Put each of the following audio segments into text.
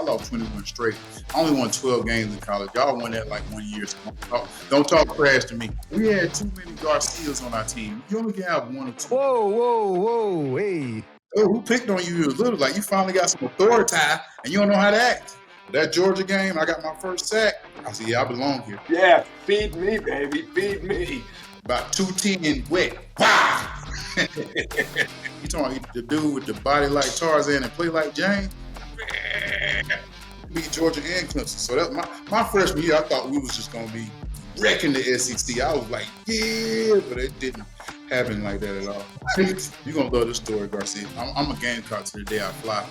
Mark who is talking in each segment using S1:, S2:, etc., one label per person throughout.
S1: lost 21 straight. I only won 12 games in college. Y'all won that like 1 year. So don't talk trash to me. We had too many Garcias on our team. You only can have one or two.
S2: Whoa, hey.
S1: Oh, who picked on you? It was like you finally got some authority and you don't know how to act. That Georgia game, I got my first sack. I said, yeah, I belong here.
S3: Yeah, feed me, baby, feed me.
S1: About 210 wet. Wow. You talking about the dude with the body like Tarzan and play like James? Beat Georgia and Clemson. So that my freshman year, I thought we was just gonna be wrecking the SEC. I was like, yeah, but it didn't happen like that at all. You're gonna love this story, Garcia. I'm a Gamecock to the day I fly.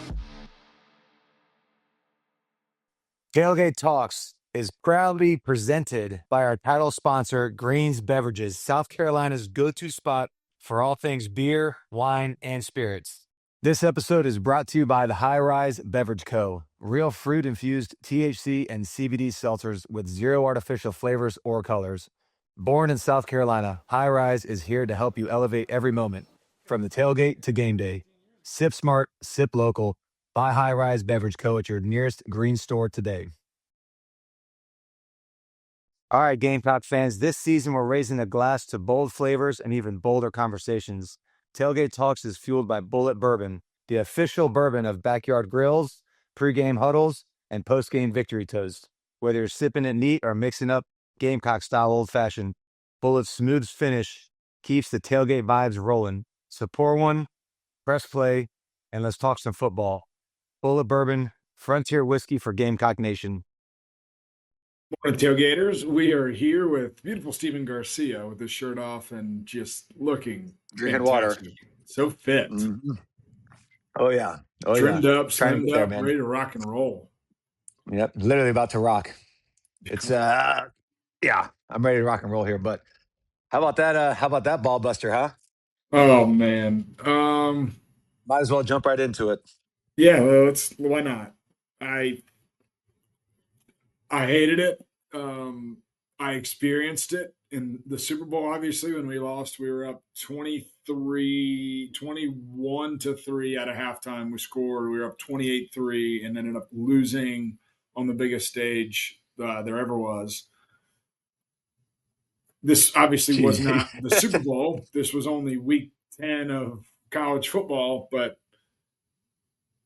S2: Tailgate Talks is proudly presented by our title sponsor, Green's Beverages, South Carolina's go-to spot for all things beer, wine, and spirits. This episode is brought to you by the High Rise Beverage Co., real fruit-infused THC and CBD seltzers with zero artificial flavors or colors. Born in South Carolina, High Rise is here to help you elevate every moment, from the tailgate to game day. Sip smart, sip local. Buy High Rise Beverage Co. at your nearest Green store today. All right, Gamecock fans, this season we're raising a glass to bold flavors and even bolder conversations. Tailgate Talks is fueled by Bullet Bourbon, the official bourbon of backyard grills, pregame huddles, and postgame victory toast. Whether you're sipping it neat or mixing up Gamecock-style old-fashioned, Bullet's smooth finish keeps the tailgate vibes rolling. So pour one, press play, and let's talk some football. Bullet Bourbon, frontier whiskey for Gamecock Nation.
S4: Morning, Tailgaters. We are here with beautiful Steven Garcia with his shirt off and just looking
S2: Drinking
S4: fantastic.
S2: water.
S4: So fit.
S2: Mm-hmm. Oh, yeah.
S4: Trimmed up, slimmed up,
S2: man.
S4: ready to rock and roll.
S2: Yep, literally about to rock. It's yeah, I'm ready to rock and roll here. But how about that ball buster, huh?
S4: Oh man.
S2: Might as well jump right into it.
S4: Yeah, well, why not? I hated it. I experienced it in the Super Bowl, obviously, when we lost. We were up 21-3 at a halftime. We scored. We were up 28-3 and ended up losing on the biggest stage there ever was. This obviously was not the Super Bowl. This was only week 10 of college football, but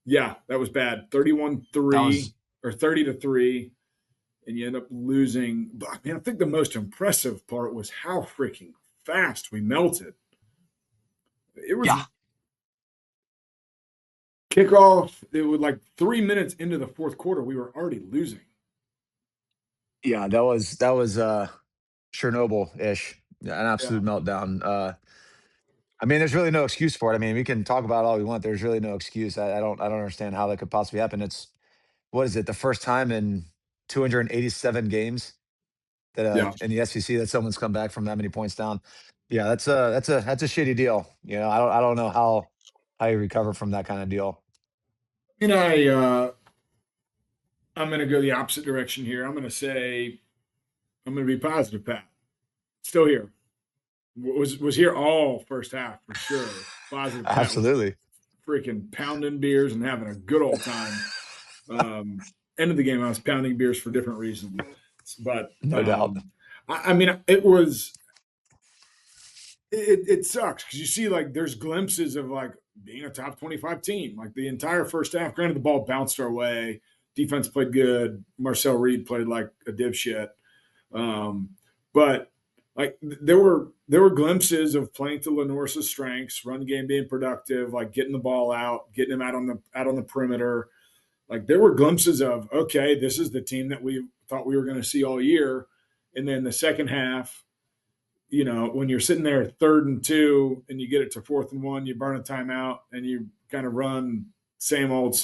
S4: yeah, that was bad. 31-3 or 30-3. And you end up losing. But man, I think the most impressive part was how freaking fast we melted. It was kickoff. It was like 3 minutes into the fourth quarter, we were already losing.
S2: Yeah, that was Chernobyl-ish, an absolute meltdown. I mean, there's really no excuse for it. I mean, we can talk about it all we want. There's really no excuse. I don't understand how that could possibly happen. It's what is it? The first time in 287 games that in the SEC that someone's come back from that many points down. Yeah, that's a shitty deal. You know, I don't know how you recover from that kind of deal.
S4: You know, I'm going to go the opposite direction here. I'm going to say I'm going to be positive, Pat. Still here. Was here all first half for sure. Positive. Pat.
S2: Absolutely.
S4: Freaking pounding beers and having a good old time. End of the game, I was pounding beers for different reasons, but
S2: no doubt.
S4: I mean, it sucks because you see like there's glimpses of like being a top 25 team. Like the entire first half, granted the ball bounced our way, defense played good. Marcel Reed played like a dipshit, but like there were glimpses of playing to Lenore's strengths, run game being productive, like getting the ball out, getting him out on the perimeter. Like there were glimpses of, okay, this is the team that we thought we were going to see all year. And then the second half, you know, when you're sitting there 3rd and 2 and you get it to 4th and 1, you burn a timeout and you kind of run same old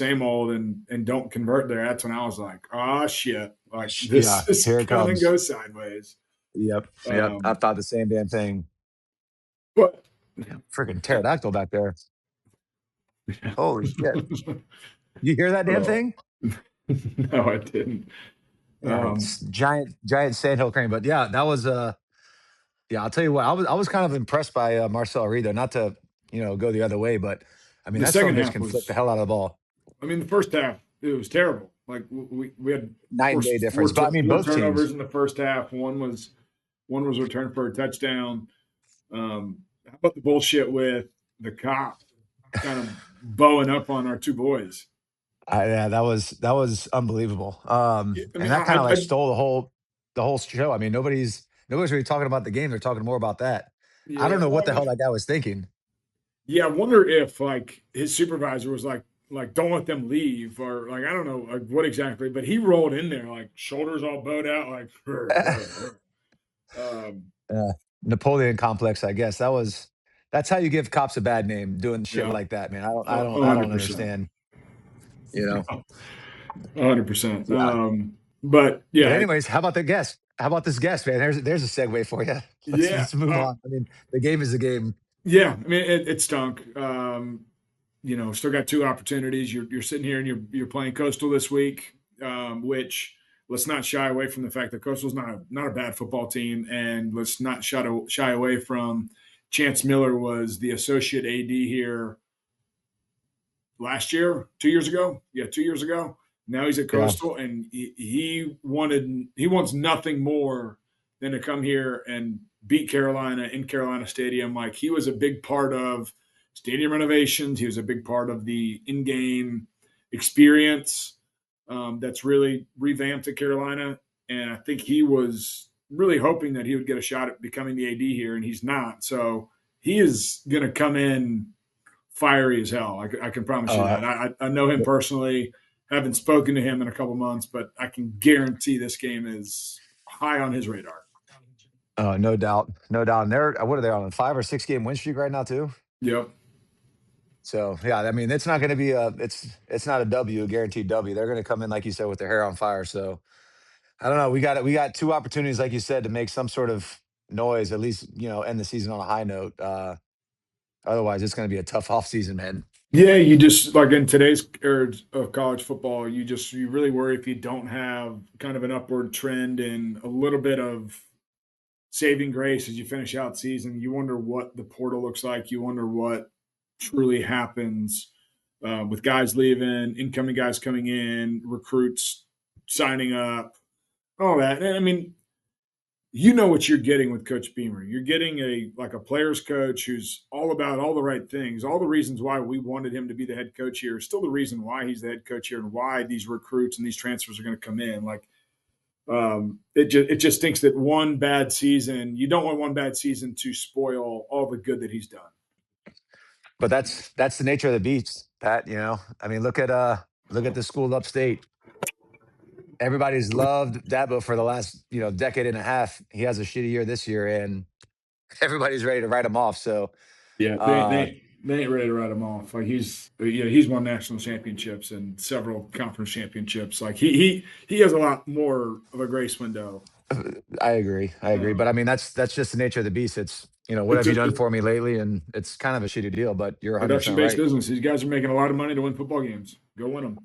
S4: and don't convert there. That's when I was like, oh shit. Like this kind of goes sideways.
S2: Yep. I thought the same damn thing.
S4: But
S2: freaking pterodactyl back there. Holy shit. You hear that damn thing?
S4: No, I didn't.
S2: Giant sandhill crane. But yeah, that was I'll tell you what, I was kind of impressed by Marcel Reed, though, not to go the other way, but I mean that second half can flip the hell out of the ball.
S4: I mean, the first half it was terrible. Like we had
S2: Night and day difference. But I mean,
S4: four
S2: both
S4: turnovers
S2: teams.
S4: in the first half. One was returned for a touchdown. How about the bullshit with the cop kind of bowing up on our two boys?
S2: Yeah, that was unbelievable.
S4: I
S2: And
S4: mean,
S2: that kind of like stole the whole show. I mean, nobody's really talking about the game. They're talking more about that. I don't
S4: yeah,
S2: know
S4: well,
S2: what
S4: I
S2: the hell
S4: mean,
S2: that guy was thinking.
S4: yeah. I wonder if like his supervisor was like don't let them leave or like I don't know like what exactly, but he rolled in there like shoulders all bowed out like. Um,
S2: uh, Napoleon complex, I guess. That's how you give cops a bad name, doing shit
S4: yeah,
S2: like that, man. I don't I don't I don't
S4: 100%.
S2: understand. You know.
S4: 100%.
S2: Yeah.
S4: But
S2: But
S4: yeah,
S2: anyways, how about the guest? How about this guest, man? There's a segue for you. Let's
S4: yeah,
S2: let's move on. I mean, the game is the game.
S4: yeah. I mean, it stunk. Still got two opportunities. You're sitting here and you're playing Coastal this week, which let's not shy away from the fact that Coastal's not a bad football team, and let's not shy away from Chance Miller was the associate AD here last year, 2 years ago. Yeah, 2 years ago. Now he's at
S2: Yeah.
S4: Coastal, and he wants nothing more than to come here and beat Carolina in Carolina Stadium. Like he was a big part of stadium renovations. He was a big part of the in-game experience that's really revamped at Carolina, and I think he was really hoping that he would get a shot at becoming the AD here, and he's not. So he is going to come in fiery as hell. I can promise you
S2: Uh,
S4: that. I know him personally. Haven't spoken to him in a couple months, but I can guarantee this game is high on his radar.
S2: no doubt, no doubt. And they're what are they on a 5 or 6 game win streak right now too?
S4: Yep.
S2: So yeah, I mean, it's not going to be it's not a W, a guaranteed W. They're going to come in like you said with their hair on fire. So I don't know. We got two opportunities, like you said, to make some sort of noise, at least end the season on a high note. Otherwise, it's going to be a tough off season, man.
S4: Yeah, you just like in today's era of college football, you really worry if you don't have kind of an upward trend and a little bit of saving grace as you finish out season. You wonder what the portal looks like. You wonder what truly happens with guys leaving, incoming guys coming in, recruits signing up, all that. And I mean, you know what you're getting with Coach Beamer. You're getting a player's coach who's all about all the right things, all the reasons why we wanted him to be the head coach here. Still the reason why he's the head coach here and why these recruits and these transfers are going to come in. Like it just thinks that one bad season, you don't want one bad season to spoil all the good that he's done.
S2: But that's the nature of the beast, Pat. I mean, look at the school upstate. Everybody's loved Dabo for the last decade and a half. He has a shitty year this year, and everybody's ready to write him off. So,
S4: Yeah,
S2: uh,
S4: they ain't ready to write him off. Like he's won national championships and several conference championships. Like he has a lot more of a grace window.
S2: I agree. I agree. But I
S4: Um,
S2: mean, that's just the nature of the beast. It's what
S4: it's
S2: have you
S4: a
S2: done
S4: it's
S2: for me lately? And it's kind of a shitty deal. But you're 100
S4: production
S2: percent
S4: based
S2: right.
S4: business. These guys are making a lot of money to win football games. Go win them.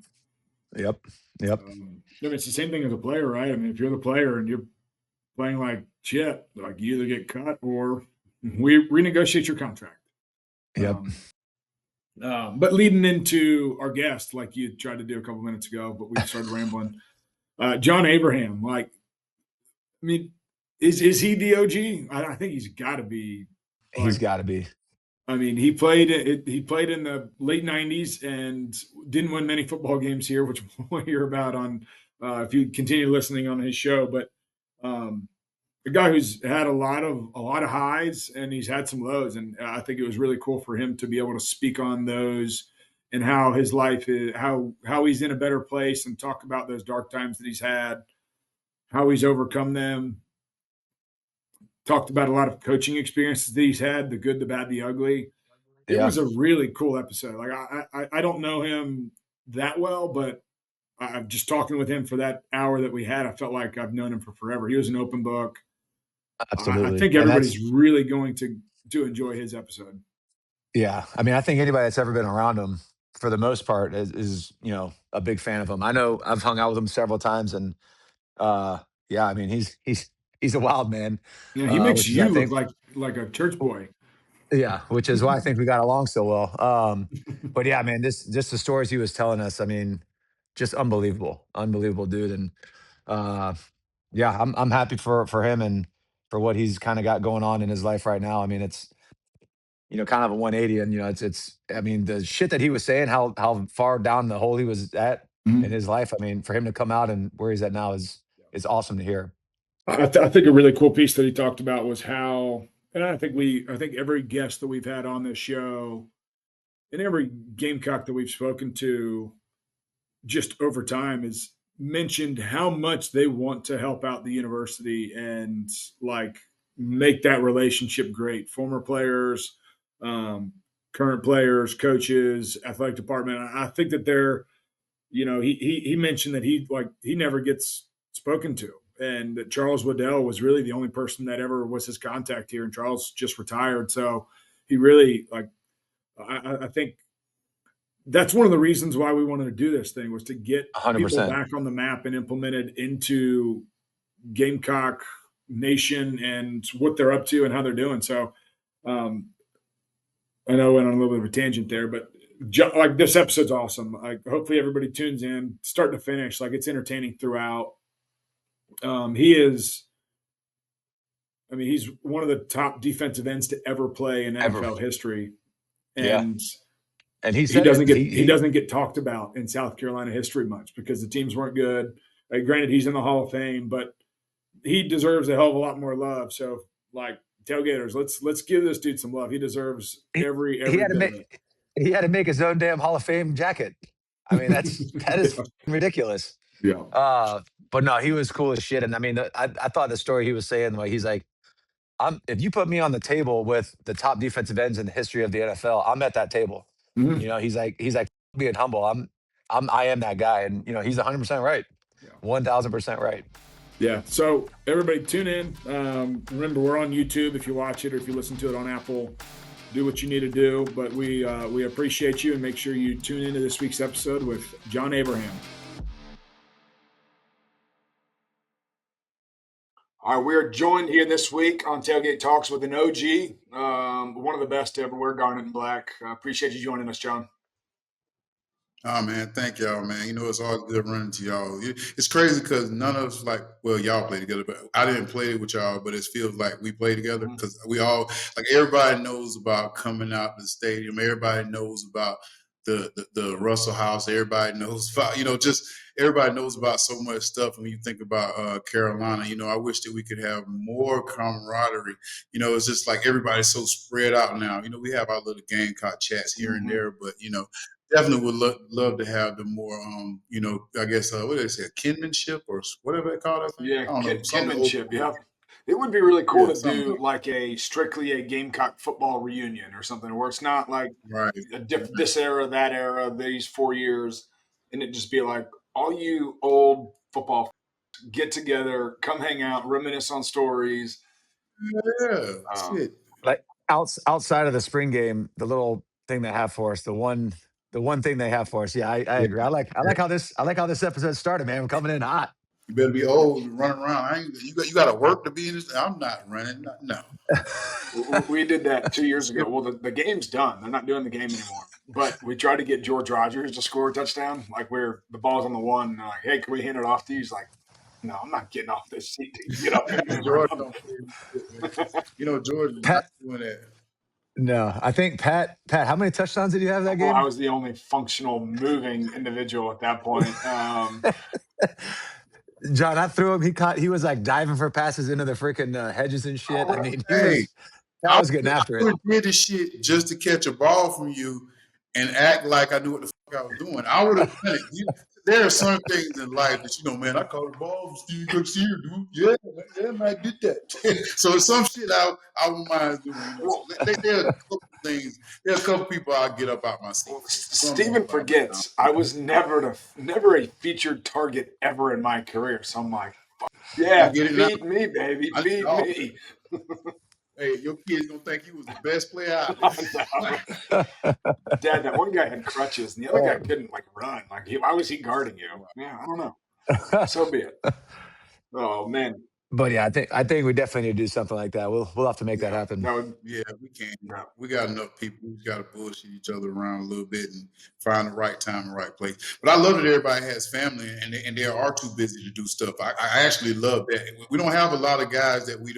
S2: Yep. Yep.
S4: I mean, it's the same thing as a player, right? I mean, if you're the player and you're playing like shit, like you either get cut or we renegotiate your contract.
S2: Yep.
S4: But leading into our guest, like you tried to do a couple minutes ago, but we started rambling. John Abraham, like, I mean, is he the OG? I think he's got to be.
S2: He's
S4: Like,
S2: got to be.
S4: I mean, he played in the late '90s and didn't win many football games here, which we'll hear about on if you continue listening on his show. But um, a guy who's had a lot of highs and he's had some lows, and I think it was really cool for him to be able to speak on those and how his life is, how he's in a better place, and talk about those dark times that he's had, how he's overcome them. Talked about a lot of coaching experiences that he's had, the good, the bad, the ugly. It
S2: Yeah.
S4: was a really cool episode. Like I don't know him that well, but I'm just talking with him for that hour that we had. I felt like I've known him for forever. He was an open book. I
S2: Absolutely.
S4: think
S2: And
S4: everybody's
S2: that's
S4: really going to enjoy his episode.
S2: yeah. I mean, I think anybody that's ever been around him, for the most part, is a big fan of him. I know I've hung out with him several times, and uh, yeah. I mean, he's a wild man,
S4: Yeah, he makes
S2: which is I
S4: you look
S2: think
S4: like a church boy.
S2: yeah, which is why I think we got along so well. But yeah, man, this just the stories he was telling us. I mean, just unbelievable dude. And yeah, I'm happy for him and for what he's kind of got going on in his life right now. I mean, it's kind of a 180, and it's. I mean, the shit that he was saying, how far down the hole he was at in
S4: Mhm.
S2: his life. I mean, for him to come out and where he's at now is awesome to hear.
S4: I think a really cool piece that he talked about was how, and I think every guest that we've had on this show and every Gamecock that we've spoken to just over time has mentioned how much they want to help out the university and like make that relationship great. Former players, um, current players, coaches, athletic department. I think that they're, he mentioned that he never gets spoken to, and that Charles Waddell was really the only person that ever was his contact here, and Charles just retired, so he really like. I think that's one of the reasons why we wanted to do this thing was to get people
S2: 100%.
S4: back on the map and implemented into Gamecock Nation and what they're up to and how they're doing. So um, I know I went on a little bit of a tangent there, but like this episode's awesome. Like hopefully everybody tunes in, start to finish. Like it's entertaining throughout. He is. I mean, he's one of the top defensive ends to ever play in
S2: Ever.
S4: NFL history,
S2: Yeah.
S4: and
S2: And he
S4: he
S2: said
S4: doesn't
S2: it.
S4: he doesn't get talked about in South Carolina history much because the teams weren't good. Granted, he's in the Hall of Fame, but he deserves a hell of a lot more love. So, like tailgaters, let's give this dude some love. He deserves
S2: he,
S4: every
S2: he had to
S4: bit of
S2: make
S4: it.
S2: he had to make his own damn Hall of Fame jacket. I mean, that is ridiculous.
S4: Yeah.
S2: Uh, but no, he was cool as shit. And I mean, I thought the story he was saying, like he's like, if you put me on the table with the top defensive ends in the history of the NFL, I'm at that table.
S4: Mhm.
S2: He's like being humble. I am that guy, and he's 100% right,
S4: Yeah.
S2: 1000% right.
S4: Yeah. So everybody tune in. Remember, we're on YouTube if you watch it or if you listen to it on Apple. Do what you need to do. But we appreciate you and make sure you tune into this week's episode with John Abraham.
S3: All right, we're joined here this week on Tailgate Talks with an OG, one of the best to ever wear garnet and black. Appreciate you joining us, John.
S1: Oh man, thank y'all, man. It's all good running to y'all. It's crazy because none of us y'all play together, but I didn't play with y'all, but it feels like we play together because we all everybody knows about coming out to the stadium. Everybody knows about the Russell House. Everybody knows about just everybody knows about so much stuff. When you think about Carolina, I wish that we could have more camaraderie. It's just like everybody's so spread out now. We have our little Gamecock chats here and there, but definitely would love to have the more, I guess, what do they say, kinship or whatever they call that thing?
S3: Yeah,
S1: I don't know.
S3: kinship. Yeah, it would be really cool to
S1: something
S3: do like strictly a Gamecock football reunion or something where it's not like
S1: right.
S3: this era, that era, these 4 years, and it just be like all you old football get together, come hang out, reminisce on stories.
S1: Yeah, shit.
S2: Like outside of the spring game, the little thing they have for us, the one thing they have for us. Yeah, I agree. I like how this episode started, man. I'm coming in hot.
S1: You better be old and running around. You got to work to be in this. I'm not running. No.
S3: We did that 2 years ago. Well, the game's done. They're not doing the game anymore. But we tried to get George Rogers to score a touchdown, like where the ball's on the one. And like, hey, can we hand it off to you? He's like, no, I'm not getting off this seat to get up.
S1: George don't play. George is not doing that.
S2: No, I think Pat. How many touchdowns did you have that game?
S3: Well, I was the only functional, moving individual at that point.
S2: John, I threw him. He was like diving for passes into the freaking hedges and shit. I mean, I was getting after it.
S1: I did this shit just to catch a ball from you and act like I knew what the fuck I was doing. I would have done it. There are some things in life that man, I caught a ball from Steve Cook's here, dude. Yeah, man, I did that. So some shit I wouldn't mind doing. There are a couple things. There's a couple people I'll get up out my seat.
S3: Steven forgets I was never a featured target ever in my career. So I'm like, yeah, feed me, baby, feed me.
S1: Hey, your kid's gonna think you was the best player out there.
S3: Dad, that one guy had crutches, and the other guy couldn't run. Why was he guarding you? Yeah, I don't know. So be it. Oh man.
S2: But yeah, I think we definitely need to do something like that. We'll have to make that
S3: Yeah,
S2: happen.
S3: that would.
S1: Yeah, we can.
S3: Yeah,
S1: We got enough people. We got to bullshit each other around a little bit and find the right time and right place. But I love that everybody has family and they are too busy to do stuff. I actually love that. We don't have a lot of guys that we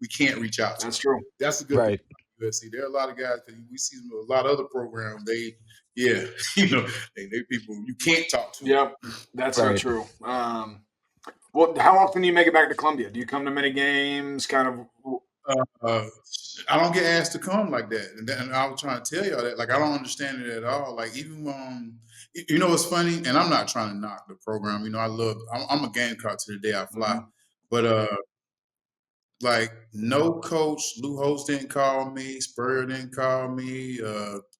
S1: can't reach out to.
S3: that's true.
S1: That's a good thing
S2: Right.
S1: about USC. There are a lot of guys because we see a lot of other programs. Yeah, they people you can't talk to.
S3: Yep, that's so
S2: Right.
S3: true. Well, how often do you make it back to Columbia? Do you come to many games? Kind of.
S1: I don't get asked to come like that, and I was trying to tell y'all that. Like, I don't understand it at all. Like, even what's funny, and I'm not trying to knock the program. I'm a Gamecock to the day I fly,
S3: Mhm.
S1: but like no coach, Lou Holtz didn't call me, Spurrier didn't call me,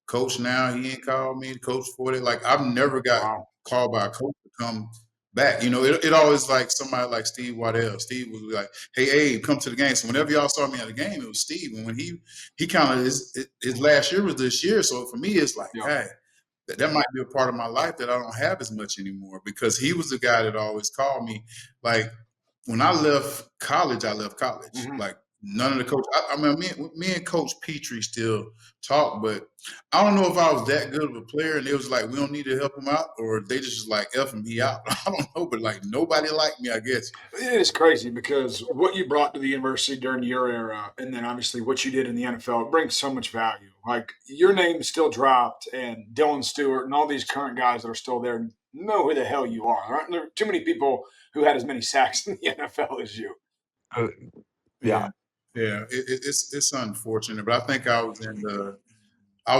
S1: coach now he didn't call me, coach for it. Like I've never got
S3: Wow.
S1: called by a coach to come back. It always like somebody like Steve Waddell. Steve was like, "Hey, Abe, come to the game." So whenever y'all saw me at the game, it was Steve. And when he kind of his last year was this year. So for me, it's like,
S3: Yeah.
S1: hey, that might be a part of my life that I don't have as much anymore because he was the guy that always called me. Like when I left college,
S3: Mhm.
S1: Like none of the coach. I mean, me and Coach Petrie still talk, but I don't know if I was that good of a player, and it was like we don't need to help him out, or they just like F him, he out. I don't know, but like nobody liked me, I guess.
S3: It is crazy because what you brought to the university during your era, and then obviously what you did in the NFL, it brings so much value. Like your name still dropped, and Dylan Stewart and all these current guys that are still there know who the hell you are. There aren't too many people who had as many sacks in the NFL as you.
S2: Uh,
S1: Yeah,
S2: yeah.
S1: yeah, it's unfortunate, but I think I was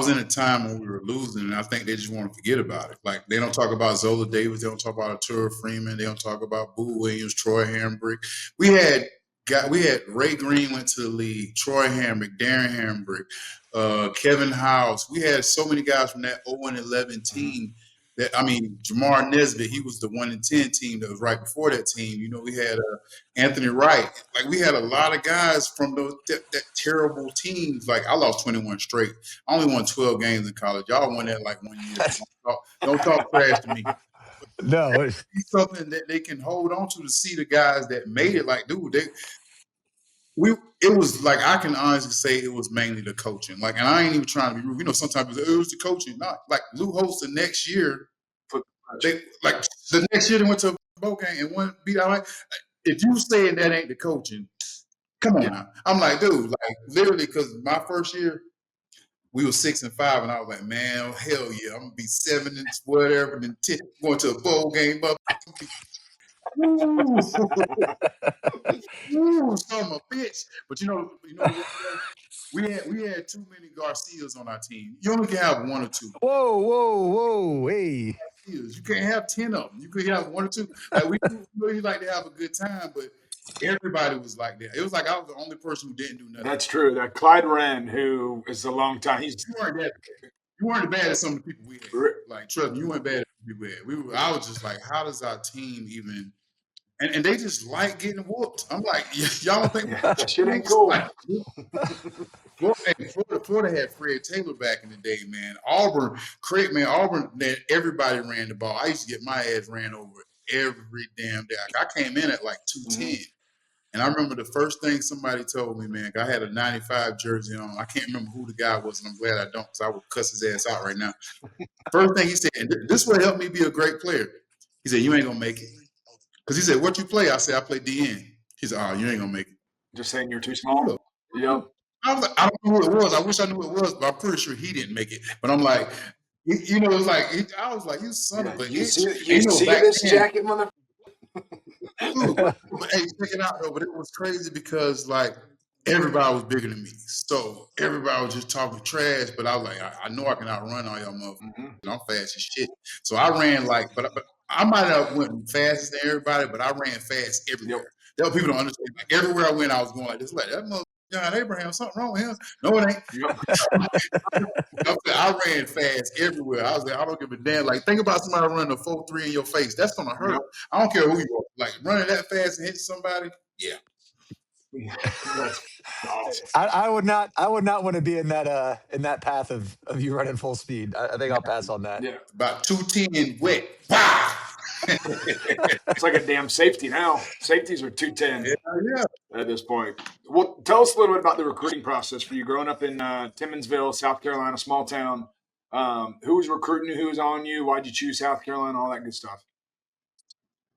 S1: in a time when we were losing, and I think they just want to forget about it. Like they don't talk about Zola Davis, they don't talk about Arturo Freeman, they don't talk about Boo Williams, Troy Hambrick. We had Ray Green went to the league, Troy Hambrick, Darren Hambrick, Kevin House. We had so many guys from that 0-11 team. Jamar Nesbitt, he was the 1-10 team that was right before that team. We had Anthony Wright. Like we had a lot of guys from that terrible teams. Like I lost 21 straight. I only won 12 games in college. Y'all won that like 1 year. Don't talk trash to me.
S2: No.
S1: It's something that they can hold on to see the guys that made it. Like, dude, it was like I can honestly say it was mainly the coaching. Like, and I ain't even trying to be rude. Sometimes it was the coaching. Not like Lou Holtz the next year. The next year they went to a bowl game and won beat out. Like, if you saying that ain't the coaching, come on now. I'm like, dude, like literally, because my first year we were 6-5, and I was like, man, hell yeah, I'm gonna be 7 and whatever, and then 10, going to a bowl game. Ooh, son of a bitch. But we had too many Garcias on our team. You only can have 1 or 2.
S2: Whoa. Hey.
S1: You can't have 10 of them. You could have 1 or 2. Like we really like to have a good time, but everybody was like that. It was like I was the only person who didn't do nothing.
S3: That's true. That Clyde Wren, who is a long time,
S1: You weren't bad as some of the people we had. Like trust me, you weren't bad as the people we had. I was just like, how does our team even? And they just like getting whooped. I'm like, y'all don't think
S3: that shit ain't cool.
S1: Like, Florida had Fred Taylor back in the day, man. Auburn, everybody ran the ball. I used to get my ass ran over every damn day. I came in at like 210. Mm-hmm. And I remember the first thing somebody told me, man, I had a 95 jersey on. I can't remember who the guy was, and I'm glad I don't, because I would cuss his ass out right now. First thing he said, and this would help me be a great player. He said, you ain't going to make it. Because he said, what you play? I said, I play DN. He said, oh, you ain't going to make it.
S3: Just saying you're too small?
S1: Yeah. I was like, I don't know who it was. I wish I knew who it was, but I'm pretty sure he didn't make it. But I'm like, it was like, I was like, you son of a bitch.
S3: You see this jacket, mother?
S1: But hey, check it out though. But it was crazy because like everybody was bigger than me, so everybody was just talking trash. But I was like, I know I can outrun all y'all motherfuckers. Mm-hmm. I'm fast as shit. So I ran like, but I might have went fastest than everybody, but I ran fast everywhere. Yep. There were people don't understand. Like everywhere I went, I was going like this. Like that mother John Abraham, something wrong with him? No, it ain't. I ran fast everywhere. I was like, I don't give a damn. Like, think about somebody running a 4.3 in your face. That's gonna hurt. Yep. I don't care who you are. Like running that fast and hitting somebody, yeah.
S3: That's awesome.
S2: I would not want to be in that path of you running full speed. I think I'll pass on that.
S1: Yeah. About 210 wet. Wow.
S3: It's like a damn safety now. Safeties are 210
S1: yeah.
S3: at this point. Well, tell us a little bit about the recruiting process for you growing up in Timmonsville, South Carolina, small town. Who was recruiting you? Who was on you? Why'd you choose South Carolina? All that good stuff.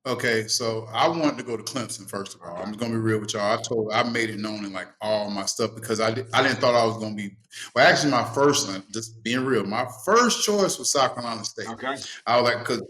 S1: Okay, so I wanted to go to Clemson first of all. I'm gonna be real with y'all. I made it known in like all my stuff because I didn't thought I was gonna be. Well, actually, my first one, just being real, my first choice was South Carolina State.
S3: Okay.
S1: I was like, because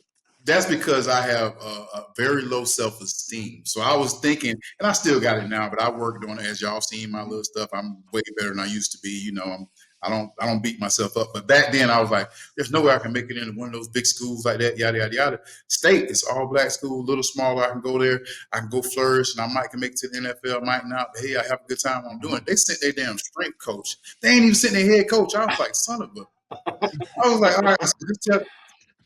S1: that's because I have a very low self-esteem. So I was thinking, and I still got it now, but I worked on it. As y'all seen my little stuff, I'm way better than I used to be. You know, I don't beat myself up. But back then, I was like, there's no way I can make it into one of those big schools like that. Yada yada yada. State, it's all black school, a little smaller. I can go there. I can go flourish, and I might can make it to the NFL. Might not. But hey, I have a good time. I'm doing it. They sent their damn strength coach. They ain't even sent their head coach. I was like, son of a. I was like, all right. So just tell.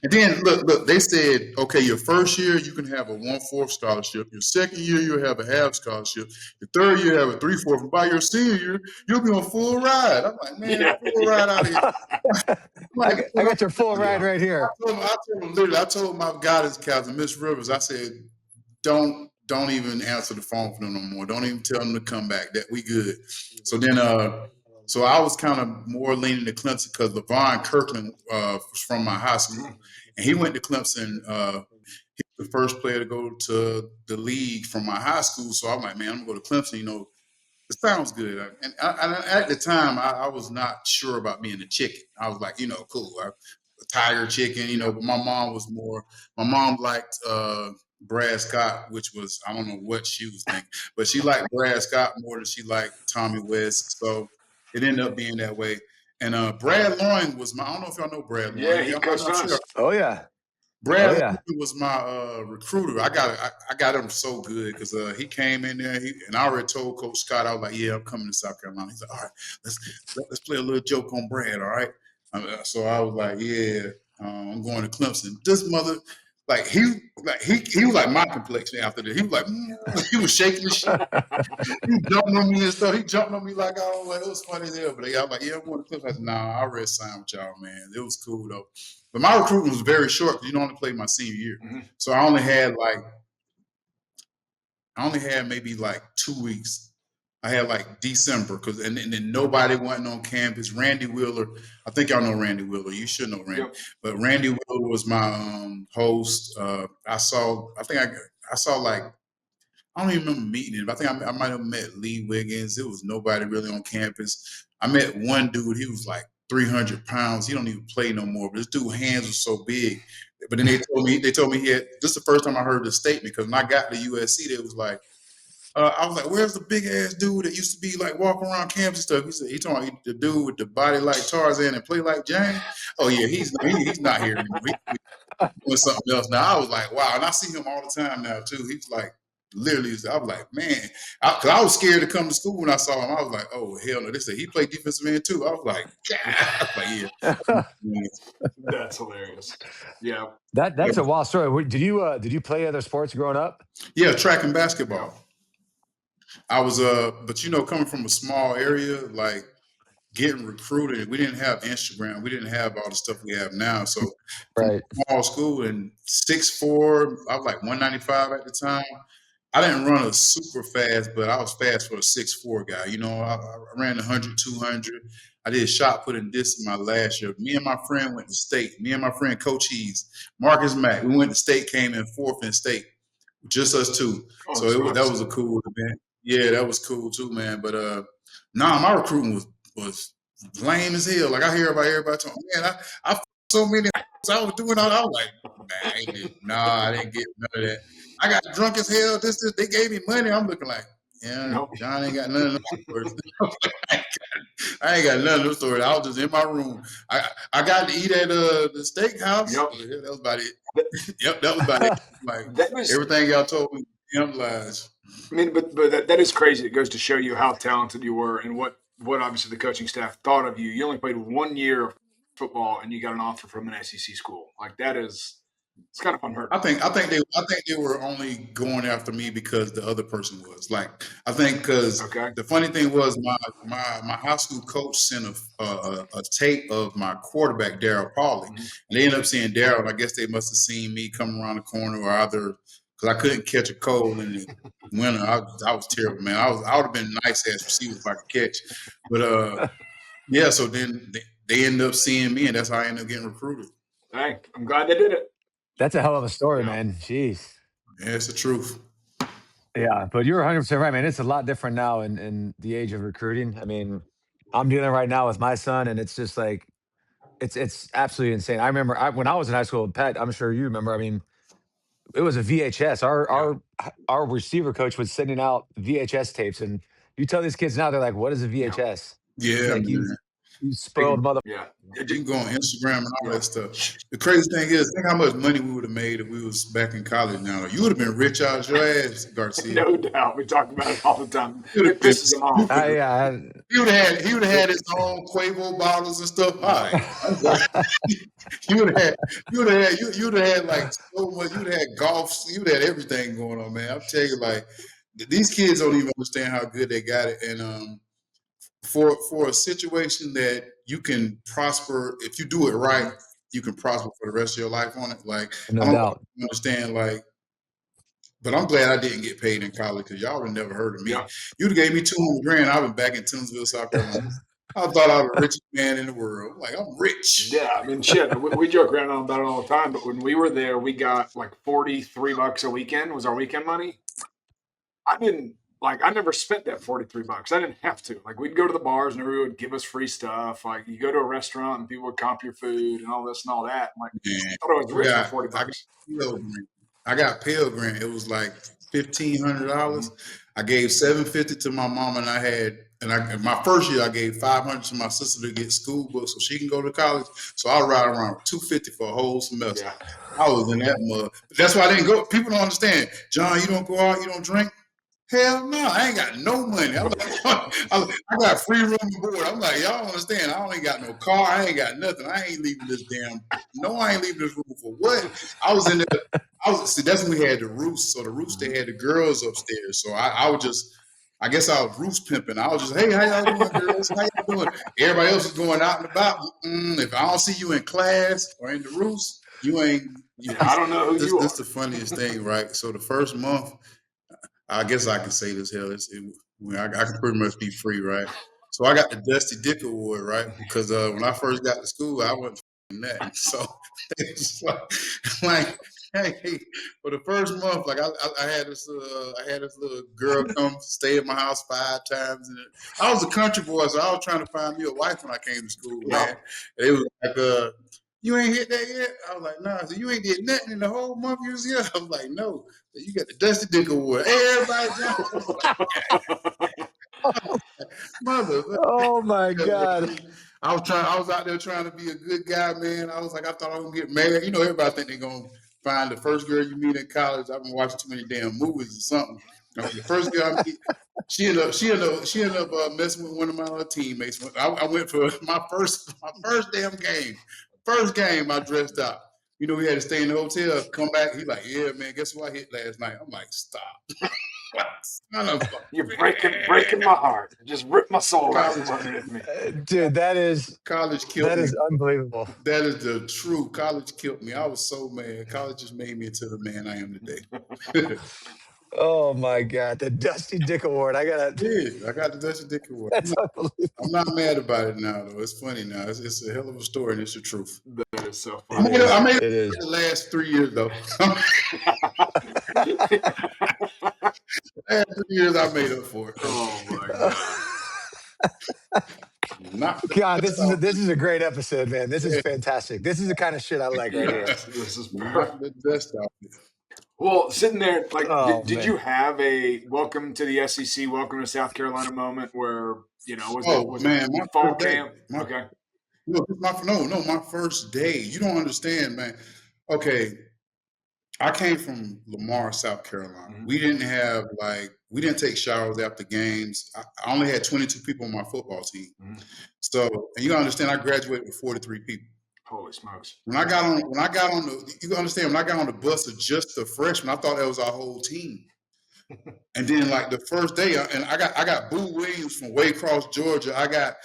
S1: And then look, they said, okay, your first year you can have a 1/4 scholarship. Your second year you'll have a half scholarship. Your third year you have a 3/4. And by your senior year, you'll be on full ride. I'm like, man, full ride out of here. Like,
S2: I got your full ride right here.
S1: I told my guidance captain, Miss Rivers, I said, don't even answer the phone for them no more. Don't even tell them to come back. That we good. So then so I was kind of more leaning to Clemson because LeVon Kirkland was from my high school. And he went to Clemson. He was the first player to go to the league from my high school. So I'm like, man, I'm going to go to Clemson. You know, it sounds good. And at the time, I was not sure about being a chicken. I was like, you know, cool. A tiger chicken, you know, but my mom liked Brad Scott, which was, I don't know what she was thinking, but she liked Brad Scott more than she liked Tommy West. So it ended up being that way. And Brad Loring was I don't know if y'all know Brad Loring.
S3: Yeah, he coached us.
S2: Oh, yeah.
S1: Brad Loring was my recruiter. I got him so good because he came in there and I already told Coach Scott, I was like, yeah, I'm coming to South Carolina. He's like, all right, let's play a little joke on Brad, all right? So I was like, yeah, I'm going to Clemson. This mother, he was like my complexion after that. He was like, he was shaking the shit. He jumped on me and stuff. He jumped on me like, oh, like, it was funny there. But I was like, yeah, I'm going to Clemson. I said, nah, I already signed with y'all, man. It was cool though. But my recruitment was very short because you know I only played my senior year. So I only had maybe like 2 weeks. I had like December and then nobody went on campus. Randy Wheeler, I think y'all know Randy Wheeler. You should know Randy. Yep. But Randy Wheeler was my host. I saw like, I don't even remember meeting him. I think I might have met Lee Wiggins. It was nobody really on campus. I met one dude. He was like 300 pounds. He don't even play no more. But this dude's hands were so big. But then they told me he had. This is the first time I heard this statement because when I got to USC, it was like, I was like, where's the big ass dude that used to be like walking around campus and stuff? He told me the dude with the body like Tarzan and play like James. Oh yeah, he's not here anymore. He's doing something else now. I was like, wow, and I see him all the time now too. He's like. Literally, I was like, man, because I was scared to come to school when I saw him. I was like, oh hell no! They said he played defensive end too. I was like, yeah.
S3: That's hilarious. Yeah,
S2: that's a wild story. Did you play other sports growing up?
S1: Yeah, track and basketball. I was but you know, coming from a small area, like getting recruited, we didn't have Instagram, we didn't have all the stuff we have now. So
S2: right,
S1: small school and 6'4", I was like 195 at the time. I didn't run a super fast, but I was fast for a 6'4" guy. You know, I ran 100, 200. I did shot put and disc my last year. Me and my friend went to state. Me and my friend Coach Hees, Marcus Mack, we went to state, came in 4th in state. Just us two. So that was a cool event. Yeah, that was cool too, man. But my recruiting was lame as hell. Like I hear about everybody talking, man, I so many I was doing all. I was like, I didn't get none of that. I got drunk as hell. This they gave me money. I'm looking like, John ain't got none of those stories. I ain't got none of those stories. I was just in my room. I got to eat at the steakhouse. Yep. That was about it. Yep, that was about it. Like everything y'all told me, lies.
S3: I mean, but that is crazy. It goes to show you how talented you were and what obviously the coaching staff thought of you. You only played 1 year of football and you got an offer from an SEC school. Like that is It's kind of unheard.
S1: I think they were only going after me because the other person was like. I think because
S3: Okay.
S1: the funny thing was my high school coach sent a tape of my quarterback Darryl Pauly, and they ended up seeing Darryl. And I guess they must have seen me come around the corner, or either because I couldn't catch a cold in the winter. I was terrible, man. I would have been nice ass receiver if I could catch, but yeah. So then they ended up seeing me, and that's how I ended up getting recruited.
S3: Hey, I'm glad they did it.
S2: That's a hell of a story,
S3: Yeah.
S2: man. Jeez.
S1: Yeah, it's the truth.
S2: Yeah, but you're 100% right, man. It's a lot different now in the age of recruiting. I mean, I'm dealing right now with my son, and it's just like it's absolutely insane. I remember when I was in high school, Pat. I'm sure you remember. I mean, it was a VHS. Our receiver coach was sending out VHS tapes, and you tell these kids now, they're like, "What is a VHS?"
S1: Yeah,
S2: Like
S1: man.
S2: you spoiled mother.
S3: Yeah.
S1: You can go on Instagram and all that stuff. The crazy thing is, think how much money we would have made if we was back in college now. You would have been rich out your ass, Garcia.
S3: No doubt. We talk about it all the time. It pisses them off.
S2: Yeah,
S1: He would have had his own Quavo bottles and stuff. All right. you would have had like so much. You would have had golf. You would have had everything going on, man. I'll tell you, like these kids don't even understand how good they got it, and for a situation that you can prosper if you do it right, you can prosper for the rest of your life on it. Like
S2: no
S1: I don't
S2: doubt.
S1: understand, like, but I'm glad I didn't get paid in college because y'all would have never heard of me.
S3: Yeah.
S1: You'd have gave me $200,000. I've been back in Townsville, South Carolina. I thought I was the richest man in the world. Like I'm rich.
S3: Yeah, I mean, shit. We joke around about it all the time, but when we were there, we got like $43 a weekend was our weekend money. I never spent that $43. I didn't have to. Like we'd go to the bars and everyone would give us free stuff. Like you go to a restaurant and people would comp your food and all this and all that. I'm like, I thought I was rich for $40.
S1: I got Pell Grant. It was like $1,500. I gave $750 to my mom, and my first year I gave $500 to my sister to get school books so she can go to college. So I ride around $250 for a whole semester.
S3: Yeah.
S1: I was in that mud. But that's why I didn't go. People don't understand. John, you don't go out, you don't drink. Hell no, I ain't got no money. I'm like, I got free room and board. I'm like, y'all don't understand. I ain't got no car. I ain't got nothing. I ain't leaving this I ain't leaving this room for what? I was in there. See, that's when we had the roost. So the roost, they had the girls upstairs. So I guess I was roost pimping. I was just, hey, how y'all doing, girls? How y'all doing? Everybody else is going out and about. If I don't see you in class or in the roost, you ain't.
S3: I don't know who you are.
S1: This is the funniest thing, right? So the first month, I guess I can say this, hell, I can pretty much be free, right? So I got the Dusty Dick Award, right? Because when I first got to school, I wasn't that. So it's like, hey, for the first month, like I had this little girl come stay at my house 5 times, and I was a country boy, so I was trying to find me a wife when I came to school, man. And it was like, you ain't hit that yet? I was like, nah. So you ain't did nothing in the whole month you was here? I was like, no. So you got the Dusty Dick Award. Hey, everybody. Mother.
S2: Oh my God.
S1: I was out there trying to be a good guy, man. I was like, I thought I was gonna get married. You know, everybody think they're gonna find the first girl you meet in college. I've been watching too many damn movies or something. The first girl I meet, she ended up messing with one of my other teammates. I went for my first damn game. First game, I dressed up. You know, we had to stay in the hotel, come back. He's like, yeah, man, guess what I hit last night? I'm like, stop.
S3: You're breaking my heart. Just rip my soul out from underneath me.
S2: Dude, that is
S1: college killed me.
S2: That is unbelievable.
S1: That is the truth. College killed me. I was so mad. College just made me into the man I am today.
S2: Oh my God, the Dusty Dick Award. I got
S1: the Dusty Dick Award.
S2: That's unbelievable.
S1: I'm not mad about it now, though. It's funny now. It's a hell of a story, and it's the truth.
S3: That is so funny.
S1: I made it the last 3 years, though. Last 3 years, I made up for it.
S3: Oh my God.
S2: God, this is a great episode, man. This is fantastic. This is the kind of shit I like right here.
S3: This is
S1: not the best out there.
S3: Well, sitting there, like, did you have a welcome to the SEC, welcome to South Carolina moment where, you know, was it fall camp? Okay.
S1: My first day. You don't understand, man. Okay. I came from Lamar, South Carolina. Mm-hmm. We didn't take showers after games. I only had 22 people on my football team. Mm-hmm. So, and you gotta understand, I graduated with 43 people.
S3: Holy smokes!
S1: When I got on the, you can understand, when I got on the bus of just the freshmen, I thought that was our whole team. And then like the first day, and I got Boo Williams from Waycross, Georgia. I got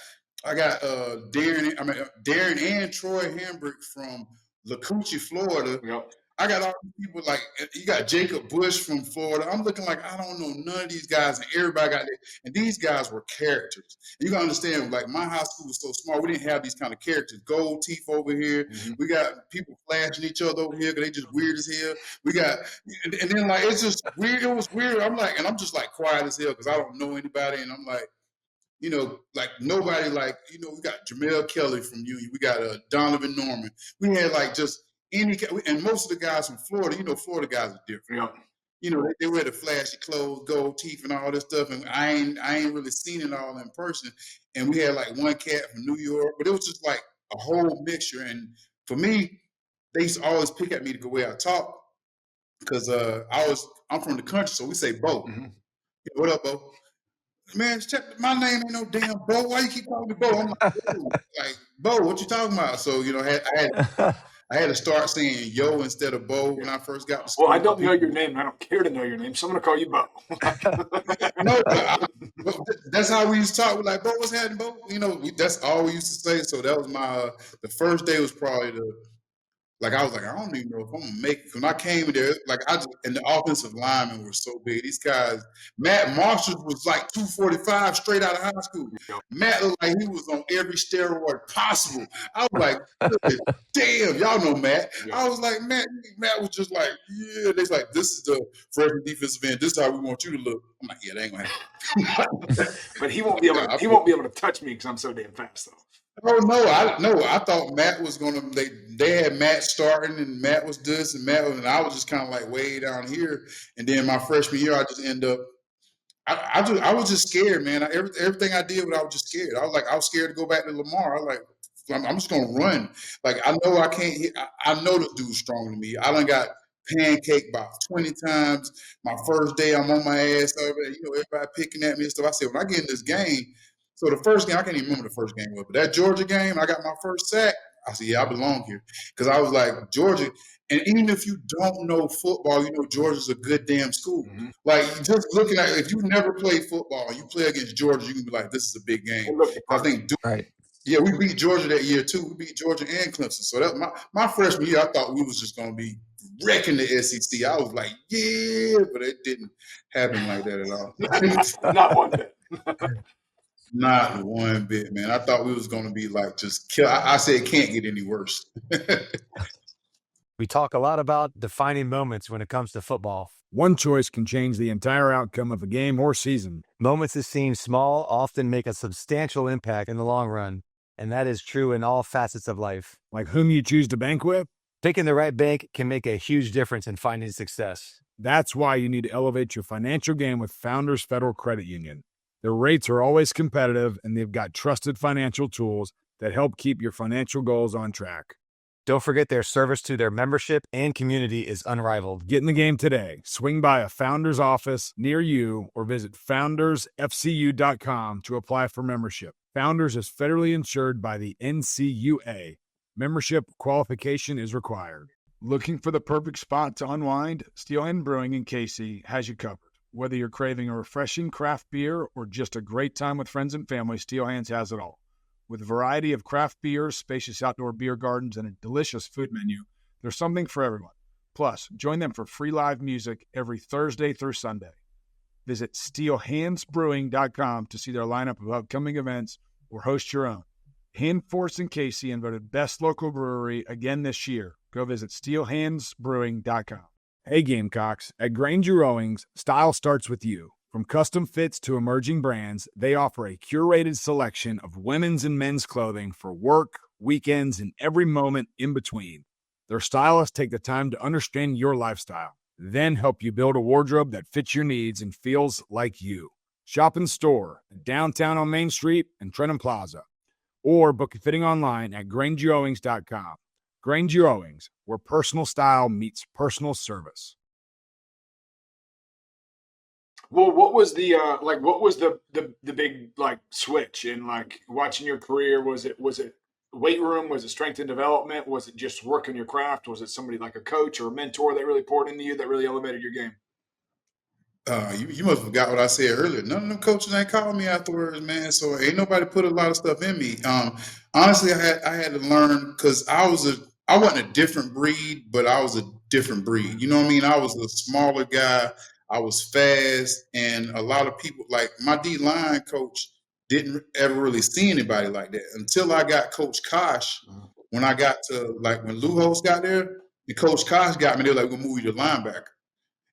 S1: Darren and Troy Hambrick from LaCoochee, Florida.
S3: Yep.
S1: I got all these people, like, you got Jacob Bush from Florida. I'm looking like I don't know none of these guys, and everybody got there. And these guys were characters. And you gotta understand, like, my high school was so small, we didn't have these kind of characters. Gold teeth over here.
S3: Mm-hmm.
S1: We got people flashing each other over here because they just weird as hell. We got, and then like it's just weird. It was weird. I'm like, and I'm just like quiet as hell because I don't know anybody, and I'm like, you know, like nobody, like, you know, we got Jamel Kelly from Union. We got Donovan Norman. We had like just any, and most of the guys from Florida, you know, Florida guys are different.
S3: Yep.
S1: You know, they wear the flashy clothes, gold teeth, and all this stuff. And I ain't really seen it all in person. And we had like one cat from New York, but it was just like a whole mixture. And for me, they used to always pick at me to go where I talk because I'm from the country, so we say Bo.
S3: Mm-hmm.
S1: What up, Bo? Man, check, my name ain't no damn Bo. Why you keep calling me Bo? I'm like, Bo, what you talking about? So, you know, I had to start saying yo instead of Bo when I first got to school.
S3: Well, I don't know your name. I don't care to know your name, so I'm gonna call you Bo.
S1: No, but that's how we used to talk. We're like, Bo, what's happening, Bo? You know, that's all we used to say. So that was my the first day was probably like I was like, I don't even know if I'm gonna make it. When I came in there, like and the offensive linemen were so big. These guys, Matt Marshall was like 245 straight out of high school. Matt looked like he was on every steroid possible. I was like, damn, y'all know Matt. I was like, Matt was just like, yeah. They're like, this is the freshman defensive end. This is how we want you to look. I'm like, yeah, that ain't gonna happen.
S3: But he won't be able to touch me because I'm so damn fast, though.
S1: Oh no! I thought Matt was gonna. They had Matt starting, and Matt was this, and and I was just kind of like way down here. And then my freshman year, I just end up. I was just scared, man. Everything I did, but I was just scared. I was scared to go back to Lamar. I was like, I'm just gonna run. Like I know I can't hit. I know this dude's stronger than me. I done got pancaked about 20 times. My first day, I'm on my ass over there. You know, everybody picking at me and stuff. I said, when I get in this game. So the first game, I can't even remember the first game was, but that Georgia game, I got my first sack. I said, yeah, I belong here. Because I was like, Georgia, and even if you don't know football, you know Georgia's a good damn school.
S3: Mm-hmm.
S1: Like, just looking at if you never played football and you play against Georgia, you can be like, this is a big game. I think,
S2: right.
S1: Yeah, we beat Georgia that year, too. We beat Georgia and Clemson. So that my freshman year, I thought we was just going to be wrecking the SEC. I was like, yeah, but it didn't happen like that at all.
S3: Not one bit.
S1: Not one bit, man. I thought we was going to be like just kill. I said it can't get any worse.
S2: We talk a lot about defining moments when it comes to football.
S4: One choice can change the entire outcome of a game or season.
S2: Moments that seem small often make a substantial impact in the long run, and that is true in all facets of life.
S4: Like whom you choose to bank with?
S2: Picking the right bank can make a huge difference in finding success.
S4: That's why you need to elevate your financial game with Founders Federal Credit Union. Their rates are always competitive, and they've got trusted financial tools that help keep your financial goals on track.
S2: Don't forget their service to their membership and community is unrivaled.
S4: Get in the game today. Swing by a Founders office near you or visit foundersfcu.com to apply for membership. Founders is federally insured by the NCUA. Membership qualification is required. Looking for the perfect spot to unwind? Steelhead Brewing in Casey has you covered. Whether you're craving a refreshing craft beer or just a great time with friends and family, Steel Hands has it all. With a variety of craft beers, spacious outdoor beer gardens, and a delicious food menu, there's something for everyone. Plus, join them for free live music every Thursday through Sunday. Visit steelhandsbrewing.com to see their lineup of upcoming events or host your own. Handforce and Casey and voted best local brewery again this year. Go visit steelhandsbrewing.com. Hey Gamecocks, at Granger Rowings, style starts with you. From custom fits to emerging brands, they offer a curated selection of women's and men's clothing for work, weekends, and every moment in between. Their stylists take the time to understand your lifestyle, then help you build a wardrobe that fits your needs and feels like you. Shop in store, downtown on Main Street and Trenton Plaza, or book a fitting online at grangerowings.com. Granger Owings, where personal style meets personal service.
S3: Well, what was the what was the big like switch in like watching your career? Was it weight room? Was it strength and development? Was it just working your craft? Was it somebody like a coach or a mentor that really poured into you that really elevated your game?
S1: You must have forgot what I said earlier. None of them coaches ain't called me afterwards, man. So ain't nobody put a lot of stuff in me. Honestly, I had to learn because I wasn't a different breed, but I was a different breed. You know what I mean? I was a smaller guy. I was fast, and a lot of people like my D line coach didn't ever really see anybody like that until I got Coach Kosh. When I got to like when Lou Holtz got there, and Coach Kosh got me, they're like, "We're gonna move you to linebacker."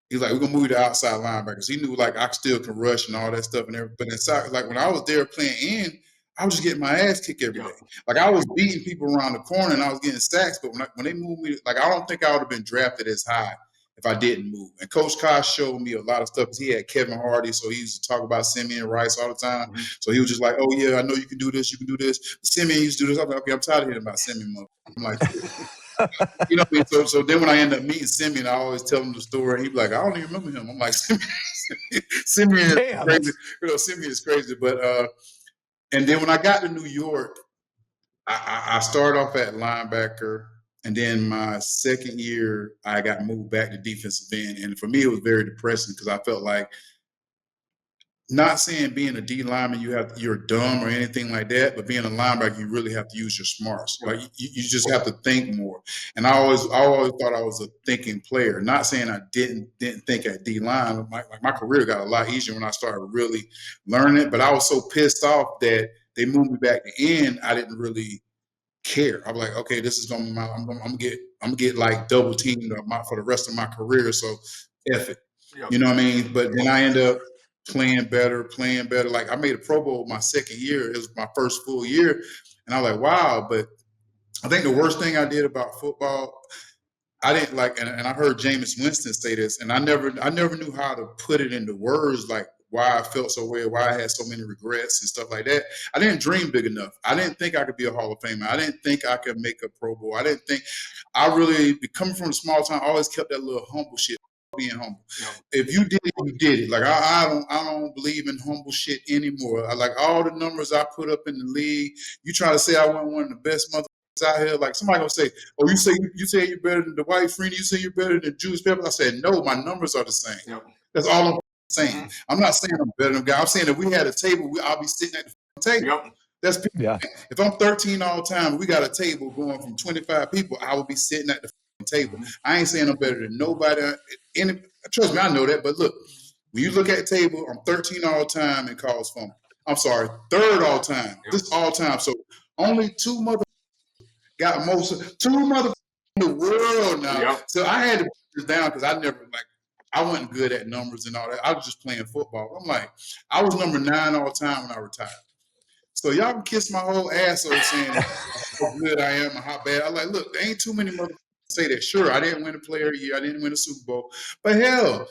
S1: He's like, we're gonna move you to outside linebackers. He knew like I still can rush and all that stuff and everything. But inside, like when I was there playing in, I was just getting my ass kicked every day. Like I was beating people around the corner and I was getting sacks. But when they moved me, like I don't think I would have been drafted as high if I didn't move. And Coach Kosh showed me a lot of stuff because he had Kevin Hardy, so he used to talk about Simeon Rice all the time. So he was just like, "Oh yeah, I know you can do this, you can do this." Simeon used to do this. I'm like, "Okay, I'm tired of hearing about Simeon." I'm like, you know, so then when I end up meeting Simeon, I always tell him the story. He'd be like, "I don't even remember him." I'm like, Simeon is crazy. You know, Simeon is crazy. But and then when I got to New York, I started off at linebacker, and then my second year I got moved back to defensive end. And for me, it was very depressing because I felt like, not saying being a D lineman you're dumb or anything like that, but being a linebacker you really have to use your smarts. Like you just have to think more. And I always thought I was a thinking player. Not saying I didn't think at D line. My career got a lot easier when I started really learning it. But I was so pissed off that they moved me back to end. I didn't really care. I'm like, okay, this is gonna be I'm gonna get like double teamed for the rest of my career. So F it. You know what I mean? But then I end up playing better. Like I made a Pro Bowl my second year. It was my first full year. And I was like, wow. But I think the worst thing I did about football, I didn't like, and I heard Jameis Winston say this, and I never knew how to put it into words, like why I felt so weird, why I had so many regrets and stuff like that. I didn't dream big enough. I didn't think I could be a Hall of Famer. I didn't think I could make a Pro Bowl. I really, coming from a small town, I always kept that little humble shit. Being humble. If you did it, you did it. Like I don't believe in humble shit anymore. I like all the numbers I put up in the league. You try to say I wasn't one of the best motherfuckers out here. Like somebody gonna say, "Oh, you say you're better than Dwight Freeney. You say you're better than Julius Peppers." I said, "No, my numbers are the same." That's all I'm saying. I'm not saying I'm better than guy. I'm saying if we had a table, I'll be sitting at the table. That's people. Yeah. If I'm 13 all the time, we got a table going from 25 people, I will be sitting at the table. I ain't saying I'm better than nobody. Trust me, I know that. But look, when you look at the table, I'm 13 all time and calls fumble. I'm sorry, third all time. This all time. So only two mother got two mother in the world now. So I had to put this down because I wasn't good at numbers and all that. I was just playing football. I'm like, I was number 9 all time when I retired. So y'all can kiss my whole ass over saying how good I am and how bad. I'm like, look, there ain't too many motherfuckers say that. Sure, I didn't win a player of the year. I didn't win a Super Bowl. But hell,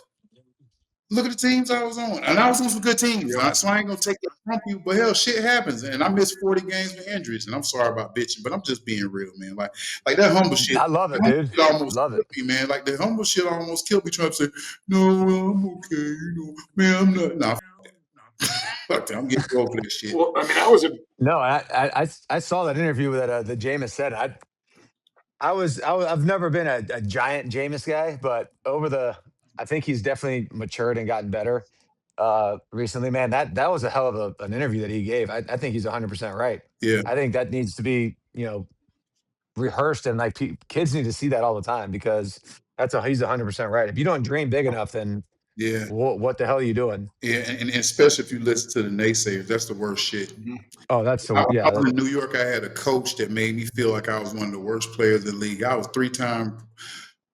S1: look at the teams I was on. And I was on some good teams. So I ain't going to take that from you. But hell, shit happens. And I missed 40 games with injuries. And I'm sorry about bitching, but I'm just being real, man. Like that humble shit.
S2: I love it, dude.
S1: Almost
S2: love it.
S1: Me, man. Like the humble shit almost killed me trying to say, no, I'm okay. You know, man, I'm not. Nah, fuck that. I'm getting over that shit.
S3: Well, I mean, I was a
S2: No, I saw that interview that Jameis said. I've never been a giant Jameis guy, but I think he's definitely matured and gotten better recently. Man, that was a hell of an interview that he gave. I think he's 100% right.
S1: Yeah,
S2: I think that needs to be rehearsed, and like kids need to see that all the time because he's 100% right. If you don't dream big enough, then
S1: yeah,
S2: what the hell are you doing?
S1: Yeah, and especially if you listen to the naysayers, that's the worst shit.
S2: Oh, that's
S1: I was in New York. I had a coach that made me feel like I was one of the worst players in the league. I was 3-time.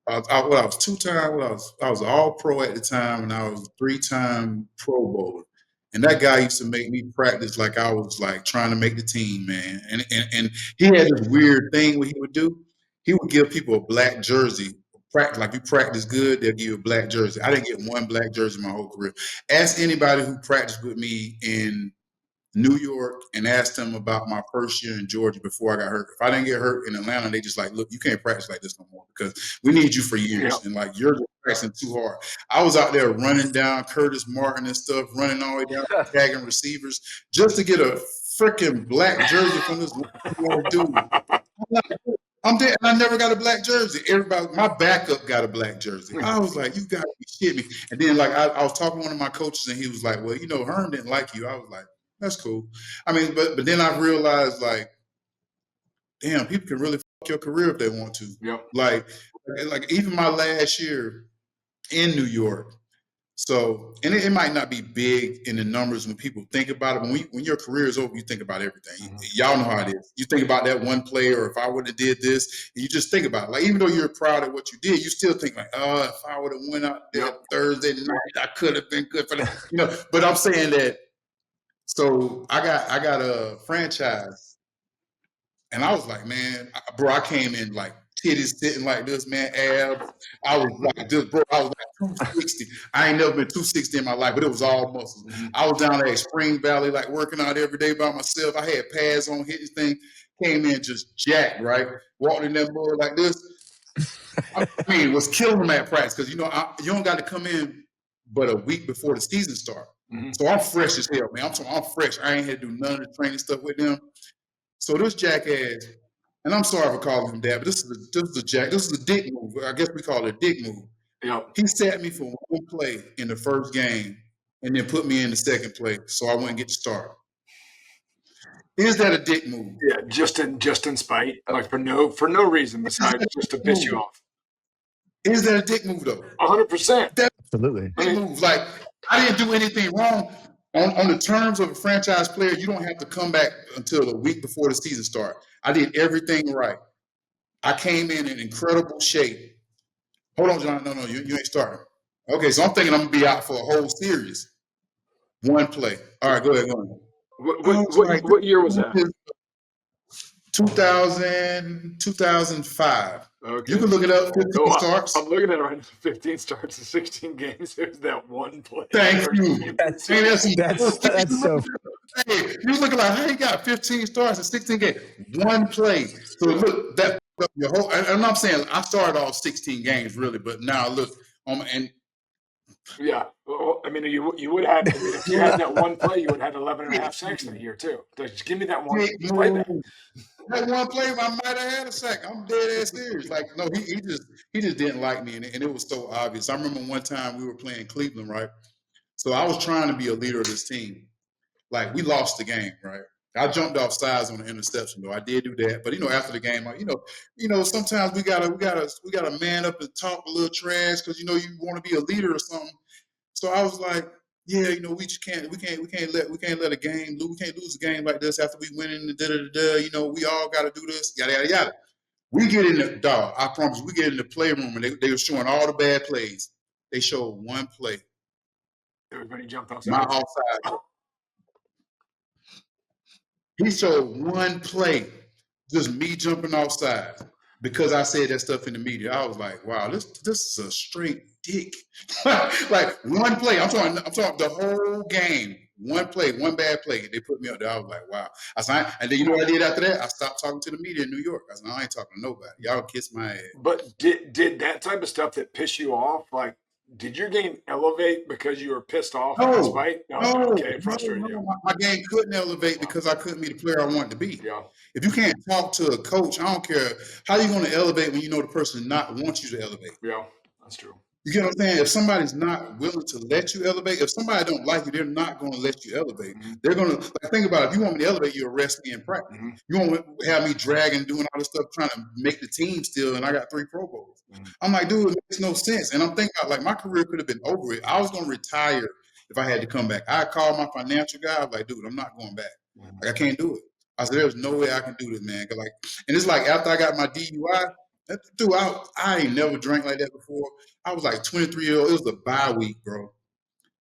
S1: I was 2-time. I was all pro at the time, and I was 3-time Pro Bowler. And that guy used to make me practice like I was like trying to make the team, man. And he had this weird thing what he would do. He would give people a black jersey. Like you practice good, they'll give you a black jersey. I didn't get one black jersey my whole career. Ask anybody who practiced with me in New York and asked them about my first year in Georgia before I got hurt. If I didn't get hurt in Atlanta, they just like, look, you can't practice like this no more because we need you for years. And like, you're just practicing too hard. I was out there running down Curtis Martin and stuff, running all the way down, tagging receivers just to get a freaking black jersey from this dude. I'm dead, and I never got a black jersey. Everybody, my backup got a black jersey. I was like, you gotta be shitting me. And then like I was talking to one of my coaches, and he was like, well, Herm didn't like you. I was like, that's cool. I mean, but then I realized like, damn, people can really fuck your career if they want to.
S3: Yep.
S1: Like even my last year in New York. So, and it might not be big in the numbers when people think about it. When your career is over, you think about everything. Y'all know how it is. You think about that one play, or if I would have did this, and you just think about it. Like, even though you're proud of what you did, you still think like, oh, if I would have went out there Thursday night, I could have been good for that. But I'm saying that. So I got a franchise, and I was like, man, bro, I came in like titties sitting like this, man, abs. I was like this, bro. I was like 260. I ain't never been 260 in my life, but it was all muscles. I was down there at Spring Valley, like working out every day by myself. I had pads on, hitting thing. Came in just jacked, right? Walked in that board like this. I mean, was killing them at practice because you don't got to come in but a week before the season starts. So I'm fresh as hell, man. I'm fresh. I ain't had to do none of the training stuff with them. So this jackass. And I'm sorry for calling him that, but this is a dick move. I guess we call it a dick move.
S3: Yep.
S1: He sat me for one play in the first game and then put me in the second play so I wouldn't get to start. Is that a dick move?
S3: Yeah, just in spite, like for no reason besides just to piss you off.
S1: Is that a dick move though?
S3: 100%.
S2: Absolutely.
S1: Dick move. Like, I didn't do anything wrong. On the terms of a franchise player, you don't have to come back until a week before the season starts. I did everything right. I came in incredible shape. Hold on, John. No, you ain't starting. Okay, so I'm thinking I'm going to be out for a whole series. One play. All right, go ahead.
S3: What year was that?
S1: 2005.
S3: Okay.
S1: You can look it up. 15 starts.
S3: I'm looking at it right now. 15 starts in 16 games. There's that one play.
S1: Thank you.
S2: That's so.
S1: Hey, you looking like how you got 15 starts in 16 games? One play. So look, that your whole. And I'm saying I started all 16 games really, but now look, and
S3: yeah. Well, I mean, you would have if you had that one play, you would have 11 and a half sacks that year too. Just give me that one play back.
S1: That one play, I might have had a sack. I'm dead ass serious. Like, no, he just didn't like me, and it was so obvious. I remember one time we were playing Cleveland, right? So I was trying to be a leader of this team. Like, we lost the game, right? I jumped off sides on the interception, though. I did do that, but after the game, sometimes we gotta man up and talk a little trash because you want to be a leader or something. So I was like, yeah, we just can't let a game lose. We can't lose a game like this after we win in the we all got to do this, yada yada yada. We get in the dog. I promise. We get in the playroom and they were showing all the bad plays. They showed one play.
S3: Everybody jumped outside.
S1: My offside. He showed one play, just me jumping offside because I said that stuff in the media. I was like, wow, this is a straight dick. Like one play. I'm talking the whole game. One play, one bad play. They put me up there. I was like, wow. I said, and then you know what I did after that? I stopped talking to the media in New York. I said, I ain't talking to nobody. Y'all kiss my ass.
S3: But did that type of stuff that piss you off, like, did your game elevate because you were pissed off? Frustrated.
S1: My game couldn't elevate because I couldn't be the player I wanted to be.
S3: Yeah.
S1: If you can't talk to a coach, I don't care how you going to elevate when you know the person not wants you to elevate.
S3: Yeah, that's true.
S1: You get what I'm saying? If somebody's not willing to let you elevate, if somebody don't like you, they're not going to let you elevate. They're going to, think about it. If you want me to elevate, you arrest me in practice. You want to have me dragging, doing all this stuff, trying to make the team still, and I got 3 Pro Bowls. I'm like, dude, it makes no sense. And I'm thinking about, my career could have been over it. I was going to retire if I had to come back. I called my financial guy. I was like, dude, I'm not going back. I can't do it. I said, there's no way I can do this, man. And it's like after I got my DUI, dude, I ain't never drank like that before. I was like 23 years old. It was the bye week, bro.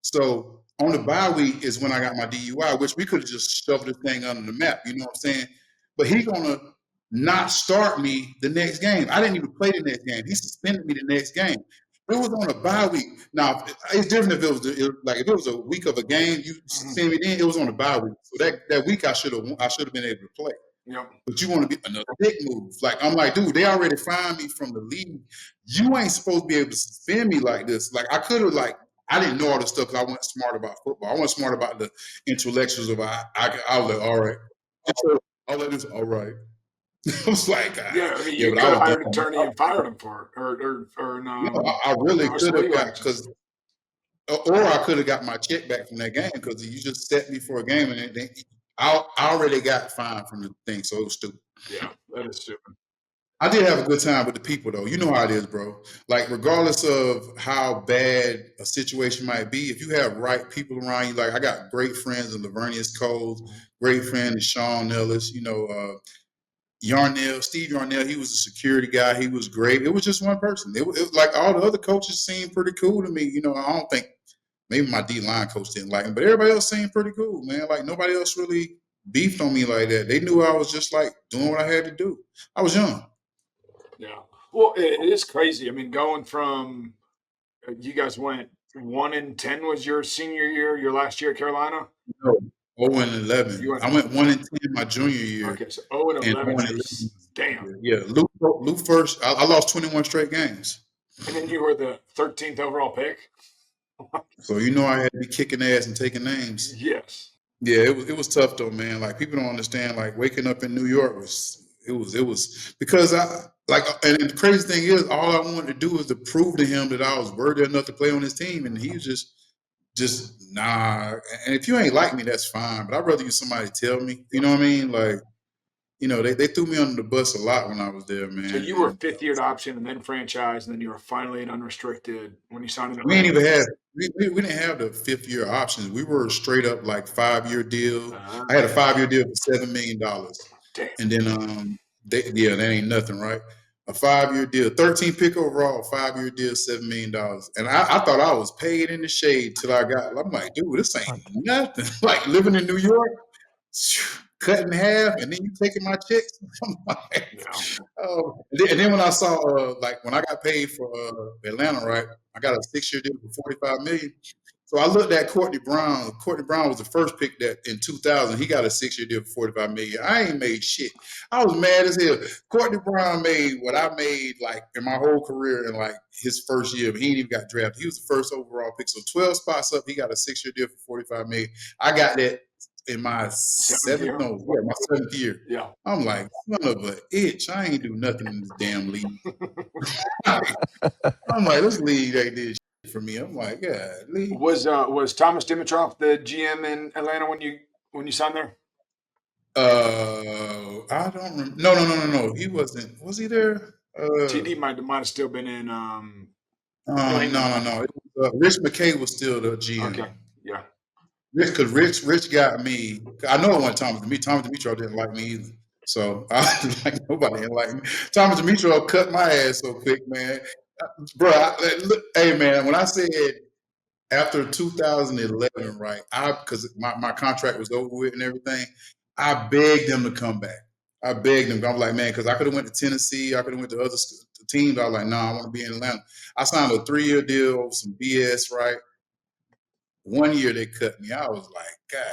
S1: So on the bye week is when I got my DUI, which we could have just shoved this thing under the map. You know what I'm saying? But he's going to not start me the next game. I didn't even play the next game. He suspended me the next game. It was on a bye week. Now, it's different if it was a week of a game, you send me in, it was on a bye week. So that week I should have been able to play.
S3: Yep.
S1: But you want to be another dick move. I'm like, dude, they already fined me from the league. You ain't supposed to be able to suspend me like this. I could have I didn't know all this stuff because I wasn't smart about football. I wasn't smart about the intellectuals of I was like, all right. All that is all right. I was like,
S3: Yeah, I mean,
S1: yeah,
S3: you
S1: but
S3: could
S1: I
S3: have
S1: was
S3: hired an
S1: dumb.
S3: attorney and fired him for it, or
S1: No, I really could have
S3: legal
S1: got
S3: actions.
S1: or I could have got my check back from that game because you just set me for a game and I already got fined from the thing, so it was stupid.
S3: Yeah, that is stupid.
S1: I did have a good time with the people though. You know how it is, bro. Like regardless of how bad a situation might be, if you have right people around you, like I got great friends in Lavernius Coles, great friend in Sean Ellis, Yarnell, Steve Yarnell, he was a security guy. He was great. It was just one person. It was like all the other coaches seemed pretty cool to me. I don't think maybe my D-line coach didn't like him, but everybody else seemed pretty cool, man. Like nobody else really beefed on me like that. They knew I was just like doing what I had to do. I was young.
S3: Yeah. Well, it is crazy. I mean, going from you guys went 1-10 was your senior year, your last year at Carolina?
S1: No, 0-11.
S3: You went
S1: I went 1-10 my junior year.
S3: Okay, so 0-11
S1: and
S3: is damn.
S1: Yeah, Luke first. I lost 21 straight games.
S3: And then you were the 13th overall pick.
S1: So I had to be kicking ass and taking names.
S3: Yes.
S1: Yeah, it was tough though, man. Like people don't understand. Like waking up in New York was because and the crazy thing is, all I wanted to do was to prove to him that I was worthy enough to play on his team, and he was just nah. And if you ain't like me, that's fine. But I'd rather you somebody tell me. You know what I mean? Like, they threw me under the bus a lot when I was there, man.
S3: So you were fifth year option and then franchise, and then you were finally an unrestricted when you signed in.
S1: We didn't even have we didn't have the 5th year options. We were straight up like 5-year deal. I had a 5-year deal for $7 million.
S3: Damn.
S1: And then that ain't nothing, right? A 5-year deal, 13 pick overall, 5-year deal, $7 million. And I thought I was paid in the shade till I'm like, dude, this ain't nothing. Like living in New York, cut in half, and then you taking my checks. I'm like, oh. And then when I saw, when I got paid for Atlanta, right? I got a 6-year deal for $45 million. So I looked at Courtney Brown. Courtney Brown was the first pick that in 2000, he got a 6-year deal for $45 million. I ain't made shit. I was mad as hell. Courtney Brown made what I made like in my whole career in like his first year, but he ain't even got drafted. He was the first overall pick. So 12 spots up, he got a 6-year deal for $45 million. I got that in my seventh year.
S3: Yeah.
S1: I'm like, son of a itch. I ain't do nothing in this damn league. I'm like, this league ain't did shit for me. I'm like, yeah.
S3: Was Thomas Dimitroff the GM in Atlanta when you signed there?
S1: I don't remember. No. He wasn't. Was he there?
S3: TD might have still been in.
S1: No. Rich McKay was still the GM.
S3: Okay. Yeah.
S1: Because Rich got me. I know it wasn't Thomas Dimitroff. Thomas Dimitroff didn't like me either. So I was like, nobody didn't like me. Thomas Dimitroff cut my ass so quick, man. Bro, hey man, when I said after 2011, right? Because my contract was over with and everything, I begged them to come back. I begged them. I'm like, man, because I could have went to Tennessee, I could have went to other teams. I was like, no, I want to be in Atlanta. I signed a 3-year deal over some BS, right? 1 year they cut me. I was like, God.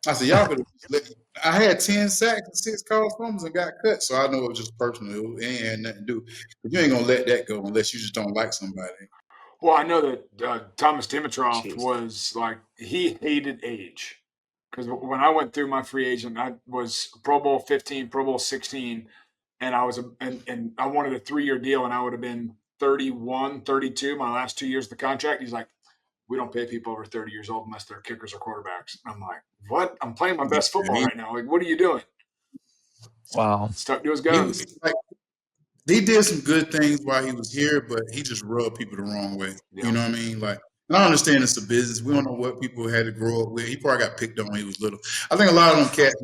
S1: I said, y'all could have. I had 10 sacks and 6 called fumbles and got cut. So I know it was just personal. It ain't had nothing to do. But you ain't gonna let that go unless you just don't like somebody.
S3: Well, I know that Thomas Dimitroff was like, he hated age. Because when I went through my free agent, I was Pro Bowl 15, Pro Bowl 16, and I was and I wanted a 3-year deal, and I would have been 31, 32 my last 2 years of the contract. He's like, we don't pay people over 30 years old unless they're kickers or quarterbacks. I'm like, what? I'm playing my best football right now. Like, what are you doing?
S2: Wow.
S3: Stuck to his guns.
S1: He did some good things while he was here, but he just rubbed people the wrong way. Yeah. You know what I mean? Like, and I understand it's a business. We don't know what people had to grow up with. He probably got picked on when he was little. I think a lot of them cats.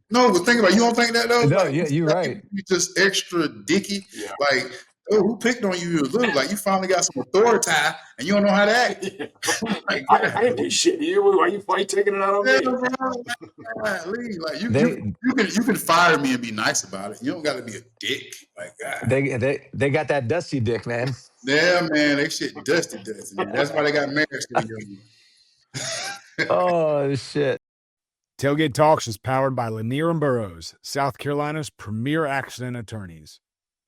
S1: No, but think about it. You don't think that though?
S2: No,
S1: like,
S2: yeah, you're right.
S1: You just extra dicky.
S3: Yeah.
S1: Like, oh, who picked on you? You was little. Like, you finally got some authority, and you don't know how to act.
S3: Yeah. Like, I didn't do shit to you. Why you taking it out on me?
S1: Like, you can fire me and be nice about it. You don't got to be a dick. Like,
S2: they got that dusty dick, man.
S1: Yeah, man, they shit dusty. Man. That's why they got married so young.
S2: Oh shit.
S4: Tailgate Talks is powered by Lanier & Burroughs, South Carolina's premier accident attorneys.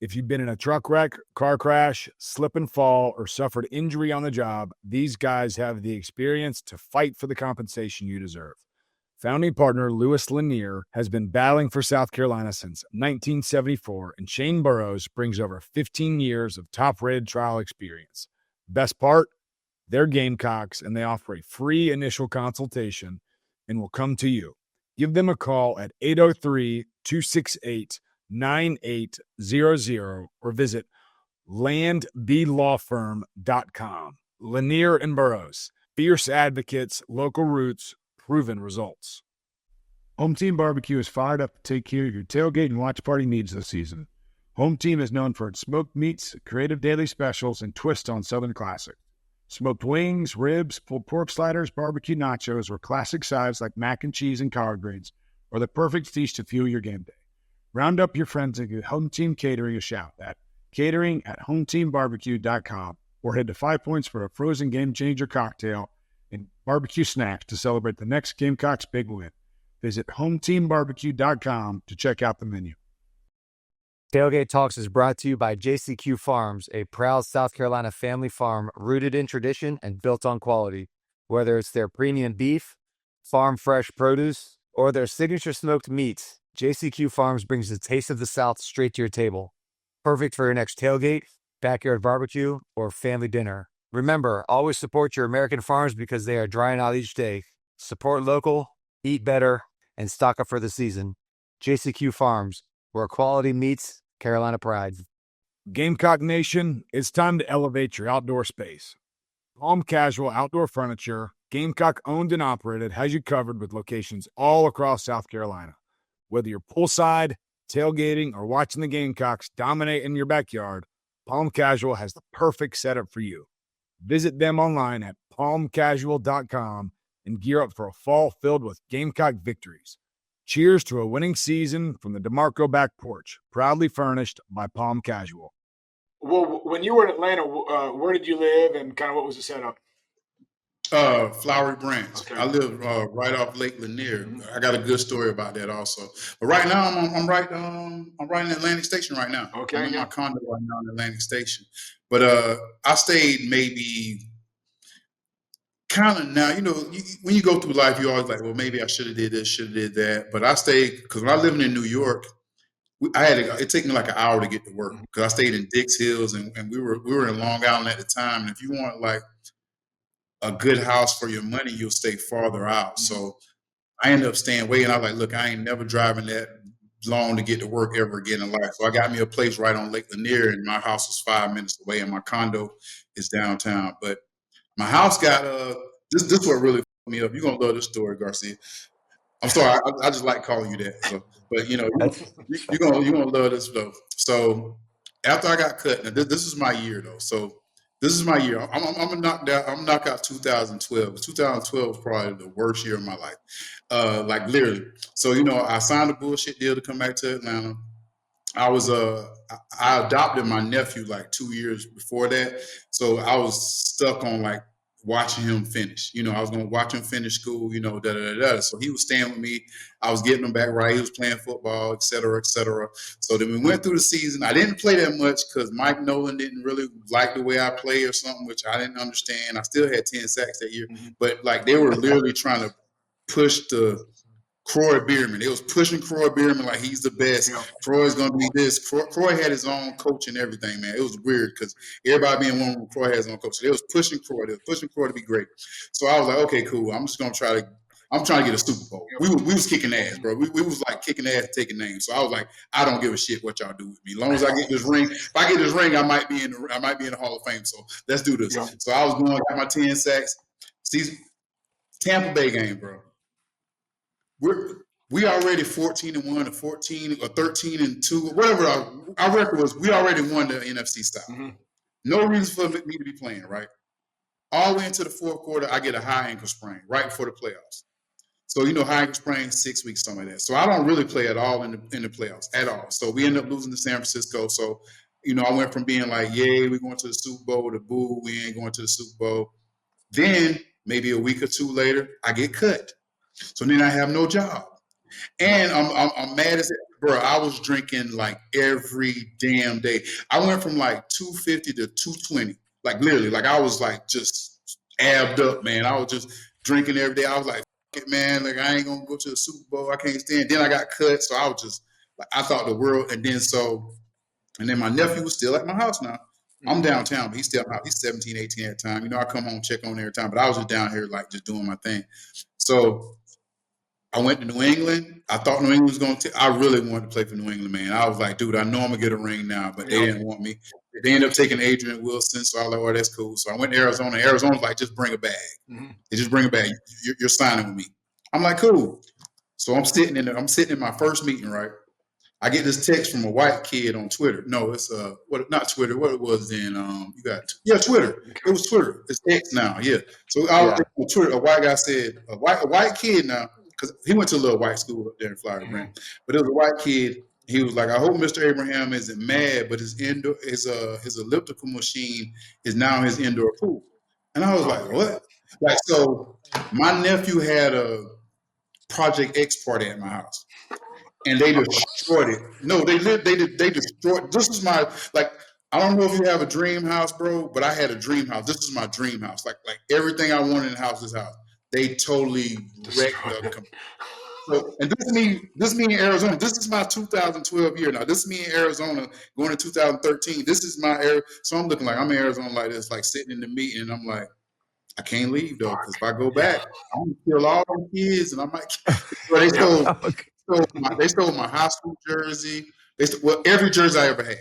S4: If you've been in a truck wreck, car crash, slip and fall, or suffered injury on the job, these guys have the experience to fight for the compensation you deserve. Founding partner Louis Lanier has been battling for South Carolina since 1974, and Shane Burrows brings over 15 years of top-rated trial experience. Best part? They're Gamecocks, and they offer a free initial consultation and will come to you. Give them a call at 803-268-9800 or visit landblawfirm.com. Lanier and Burrows, fierce advocates, local roots, proven results.
S5: Home Team Barbecue is fired up to take care of your tailgate and watch party needs this season. Home Team is known for its smoked meats, creative daily specials, and twists on Southern classic. Smoked wings, ribs, pulled pork sliders, barbecue nachos, or classic sides like mac and cheese and collard greens are the perfect feast to fuel your game day. Round up your friends and give Home Team Catering a shout at catering@hometeambarbecue.com or head to 5 Points for a frozen game changer cocktail and barbecue snacks to celebrate the next Gamecocks big win. Visit hometeambarbecue.com to check out the menu.
S2: Tailgate Talks is brought to you by JCQ Farms, a proud South Carolina family farm rooted in tradition and built on quality. Whether it's their premium beef, farm fresh produce, or their signature smoked meats, JCQ Farms brings the taste of the South straight to your table. Perfect for your next tailgate, backyard barbecue, or family dinner. Remember, always support your American farms because they are drying out each day. Support local, eat better, and stock up for the season. JCQ Farms, where quality meets Carolina pride.
S4: Gamecock Nation, it's time to elevate your outdoor space. Palm Casual Outdoor Furniture, Gamecock owned and operated, has you covered with locations all across South Carolina. Whether you're poolside, tailgating, or watching the Gamecocks dominate in your backyard, Palm Casual has the perfect setup for you. Visit them online at palmcasual.com and gear up for a fall filled with Gamecock victories. Cheers to a winning season from the DeMarco back porch, proudly furnished by Palm Casual.
S3: Well, when you were in Atlanta, where did you live and kind of what was the setup?
S1: Flowery Branch.
S3: Okay.
S1: I live right off Lake Lanier.
S3: Mhm.
S1: I got a good story about that also. But right now, I'm right in Atlantic Station right now.
S3: Okay,
S1: I'm in
S3: yeah.
S1: my condo right now in Atlantic Station. But I stayed maybe kind of now. When you go through life, you always like, well, maybe I should have did this, should have did that. But I stayed because when I was living in New York, it took me like an hour to get to work because I stayed in Dix Hills and we were in Long Island at the time. And if you want like a good house for your money, you'll stay farther out. So I ended up staying away, and I was like, look, I ain't never driving that long to get to work ever again in life. So I got me a place right on Lake Lanier, and my house was 5 minutes away, and my condo is downtown. But my house got this is what really fucked me up. You're gonna love this story, Garcia. I'm sorry, I just like calling you that. So, but you're gonna love this though. So after I got cut, now this is my year though. So this is my year. I'm gonna knock out 2012. 2012 was probably the worst year of my life, like literally. So I signed a bullshit deal to come back to Atlanta. I adopted my nephew like 2 years before that, so I was stuck on like watching him finish. I was gonna watch him finish school. Da da da da. So he was staying with me. I was getting him back right. He was playing football, et cetera, et cetera. So then we went through the season. I didn't play that much because Mike Nolan didn't really like the way I play or something, which I didn't understand. I still had 10 sacks that year, but like they were literally trying to push the Croy Bierman. They was pushing Croy Bierman like he's the best. Yeah. Croy's gonna be this. Croy had his own coach and everything, man. It was weird because everybody being one room, Croy had his own coach. So they was pushing Croy. They was pushing Croy to be great. So I was like, okay, cool. I'm trying to get a Super Bowl. We was kicking ass, bro. We was like kicking ass, taking names. So I was like, I don't give a shit what y'all do with me. As long as I get this ring, if I get this ring, I might be in the Hall of Fame. So let's do this. Yeah. So I was going, got my 10 sacks. See, Tampa Bay game, bro. We already 14-1 or 14 or 13-2, whatever our record was. We already won the NFC style. Mm-hmm. No reason for me to be playing, right? All the way into the fourth quarter, I get a high ankle sprain right before the playoffs. So high ankle sprain, 6 weeks, something like that. So I don't really play at all in the playoffs at all. So we end up losing to San Francisco. So I went from being like, yay, we're going to the Super Bowl, to boo, we ain't going to the Super Bowl. Then maybe a week or two later, I get cut. So then I have no job. And I'm mad as bro, I was drinking like every damn day. I went from like 250 to 220, like literally, like I was like just abbed up, man. I was just drinking every day. I was like, fuck it, man. Like I ain't gonna go to the Super Bowl. I can't stand. Then I got cut, so I was just like, I thought the world. And then my nephew was still at my house now. I'm downtown, but he's still out. He's 17, 18 at the time. You know, I come home, check on every time, but I was just down here, like, just doing my thing. So I went to New England. I thought New England was going to – I really wanted to play for New England, man. I was like, dude, I know I'm going to get a ring now, but they didn't want me. They ended up taking Adrian Wilson, so I was like, oh, that's cool. So I went to Arizona. Arizona's like, just bring a bag. They just bring a bag. You're signing with me. I'm like, cool. So I'm sitting in my first meeting, right? I get this text from a white kid on Twitter. No, it's not Twitter. What it was then? Twitter. It was Twitter. It's X now. Yeah. So on Twitter, a white guy said a white kid now, because he went to a little white school up there in Florida, but it was a white kid. He was like, I hope Mr. Abraham isn't mad, but his elliptical machine is now his indoor pool. And I was like, what? Like, so my nephew had a Project X party at my house. And they destroyed it. No, they destroyed. This is my, like, I don't know if you have a dream house, bro, but I had a dream house. This is my dream house. Like everything I wanted in the house, this house. They totally wrecked the. So, and this is me in Arizona. This is my 2012 year now. This is me in Arizona going to 2013. This is my area. So I'm looking like I'm in Arizona like this, like sitting in the meeting, and I'm like, I can't leave though, because if I go back, I'm gonna kill all them kids, and I might. They stole my high school jersey. Every jersey I ever had.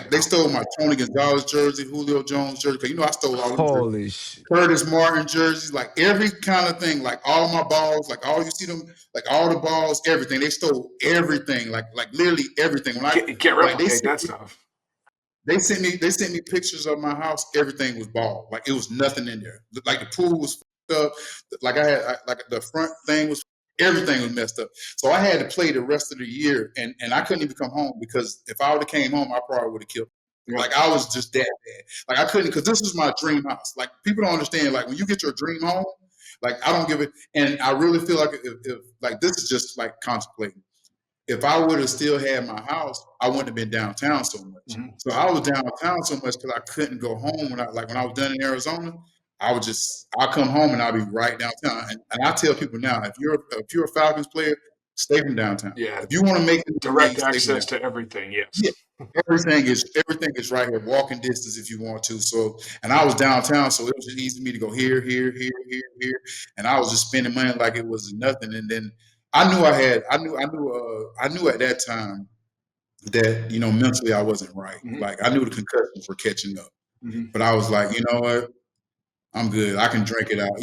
S1: They stole my Tony Gonzalez jersey, Julio Jones jersey. Cause you know I stole all them jerseys. Curtis Martin jerseys, like every kind of thing, like all my balls, like all you see them, like all the balls, everything. They stole everything, like literally everything. When I
S3: can't replicate that stuff.
S1: They sent me pictures of my house. Everything was bald. Like it was nothing in there. Like the pool was up. Like like the front thing was. Everything was messed up. So I had to play the rest of the year, and I couldn't even come home, because if I would have came home, I probably would have killed me. Like I was just that bad. Like I couldn't, because this was my dream house. Like people don't understand. Like when you get your dream home, like I don't give it. And I really feel like if like this is just like contemplating. If I would have still had my house, I wouldn't have been downtown so much. So I was downtown so much because I couldn't go home when I was done in Arizona. I'll come home and I'll be right downtown. And I tell people now, if you're a Falcons player, stay from downtown.
S3: Yeah.
S1: If you want to make
S3: direct access to everything, yes.
S1: Yeah. Everything is right here, walking distance if you want to. So, and I was downtown, so it was easy for me to go here, and I was just spending money like it was nothing. And then I knew at that time that mentally I wasn't right. Like I knew the concussions were catching up, but I was like, you know what? I'm good. I can drink it out.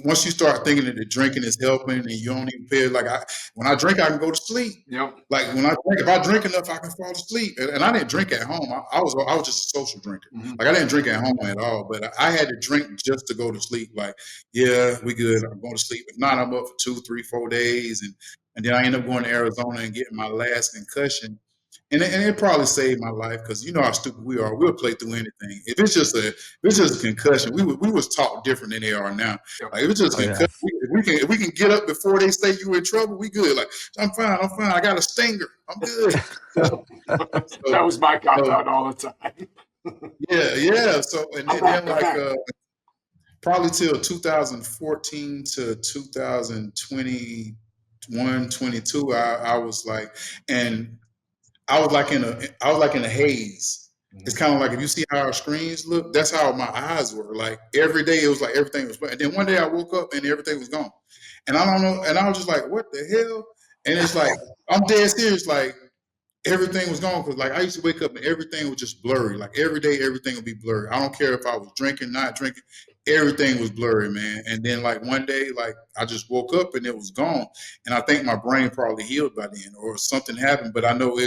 S1: Once you start thinking that the drinking is helping and you don't even pay, when I drink, I can go to sleep.
S3: Yep.
S1: Like if I drink enough, I can fall asleep. And I didn't drink at home. I was just a social drinker. Like I didn't drink at home at all, but I had to drink just to go to sleep. Like, yeah, we good. I'm going to sleep. If not, I'm up for 2, 3, 4 days. And then I end up going to Arizona and getting my last concussion. And it probably saved my life, because you know how stupid we are. We'll play through anything. If it's just a concussion, we was taught different than they are now. Like if it's just a concussion, if we can get up before they say you in trouble, we good. Like I'm fine. I got a stinger. I'm good.
S3: That was my cop out all the time.
S1: Yeah. So and then probably till 2014 to 2021, 22, I was like, and I was like in a haze. It's kind of like if you see how our screens look, that's how my eyes were. Like every day it was like everything was. And then one day I woke up and everything was gone. And I don't know. And I was just like, what the hell? And it's like, I'm dead serious. Like everything was gone, because like I used to wake up and everything was just blurry. Like every day everything would be blurry. I don't care if I was drinking, not drinking. Everything was blurry, man. And then like one day, like I just woke up and it was gone. And I think my brain probably healed by then, or something happened. But I know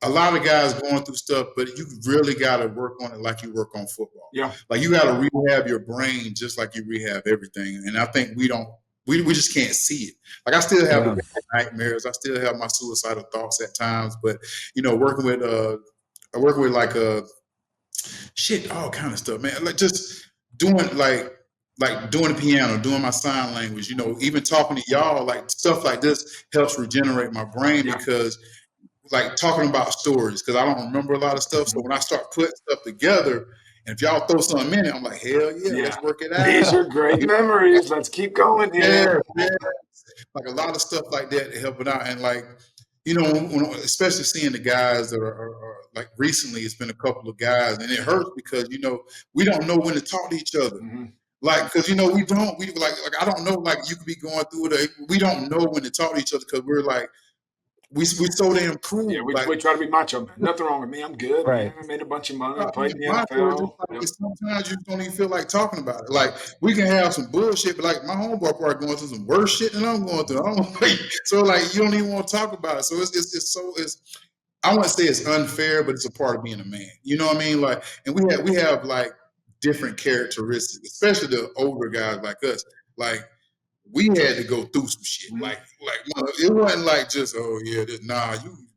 S1: a lot of guys going through stuff, but you really got to work on it like you work on football.
S3: Yeah.
S1: Like you got to rehab your brain just like you rehab everything. And I think we just can't see it. Like I still have nightmares. I still have my suicidal thoughts at times, but working with all kind of stuff, man. Like just doing like like doing the piano, doing my sign language, even talking to y'all, like stuff like this helps regenerate my brain because like talking about stories, because I don't remember a lot of stuff. So when I start putting stuff together, and if y'all throw something in it, I'm like, hell yeah, let's work it out.
S3: These are great memories. Let's keep going here.
S1: Yeah. Like a lot of stuff like that to help it out. And like, especially seeing the guys that are like recently, it's been a couple of guys, and it hurts because, we don't know when to talk to each other.
S3: Mm-hmm.
S1: Like, because, we I don't know, like you could be going through it. We don't know when to talk to each other because we're like, we're so damn cool.
S3: Yeah, we
S1: like,
S3: try to be macho, man. Nothing wrong with me. I'm good.
S2: Right.
S3: Man. I made a bunch of money. I
S1: I
S3: played in
S1: mean,
S3: the NFL.
S1: sometimes you don't even feel like talking about it. Like we can have some bullshit, but like my homeboy probably going through some worse shit than I'm going through. So like you don't even want to talk about it. So it's I wouldn't say it's unfair, but it's a part of being a man. You know what I mean? Like, and we have like different characteristics, especially the older guys like us. Like we had to go through some shit.
S3: Mm-hmm.
S1: Like it wasn't like just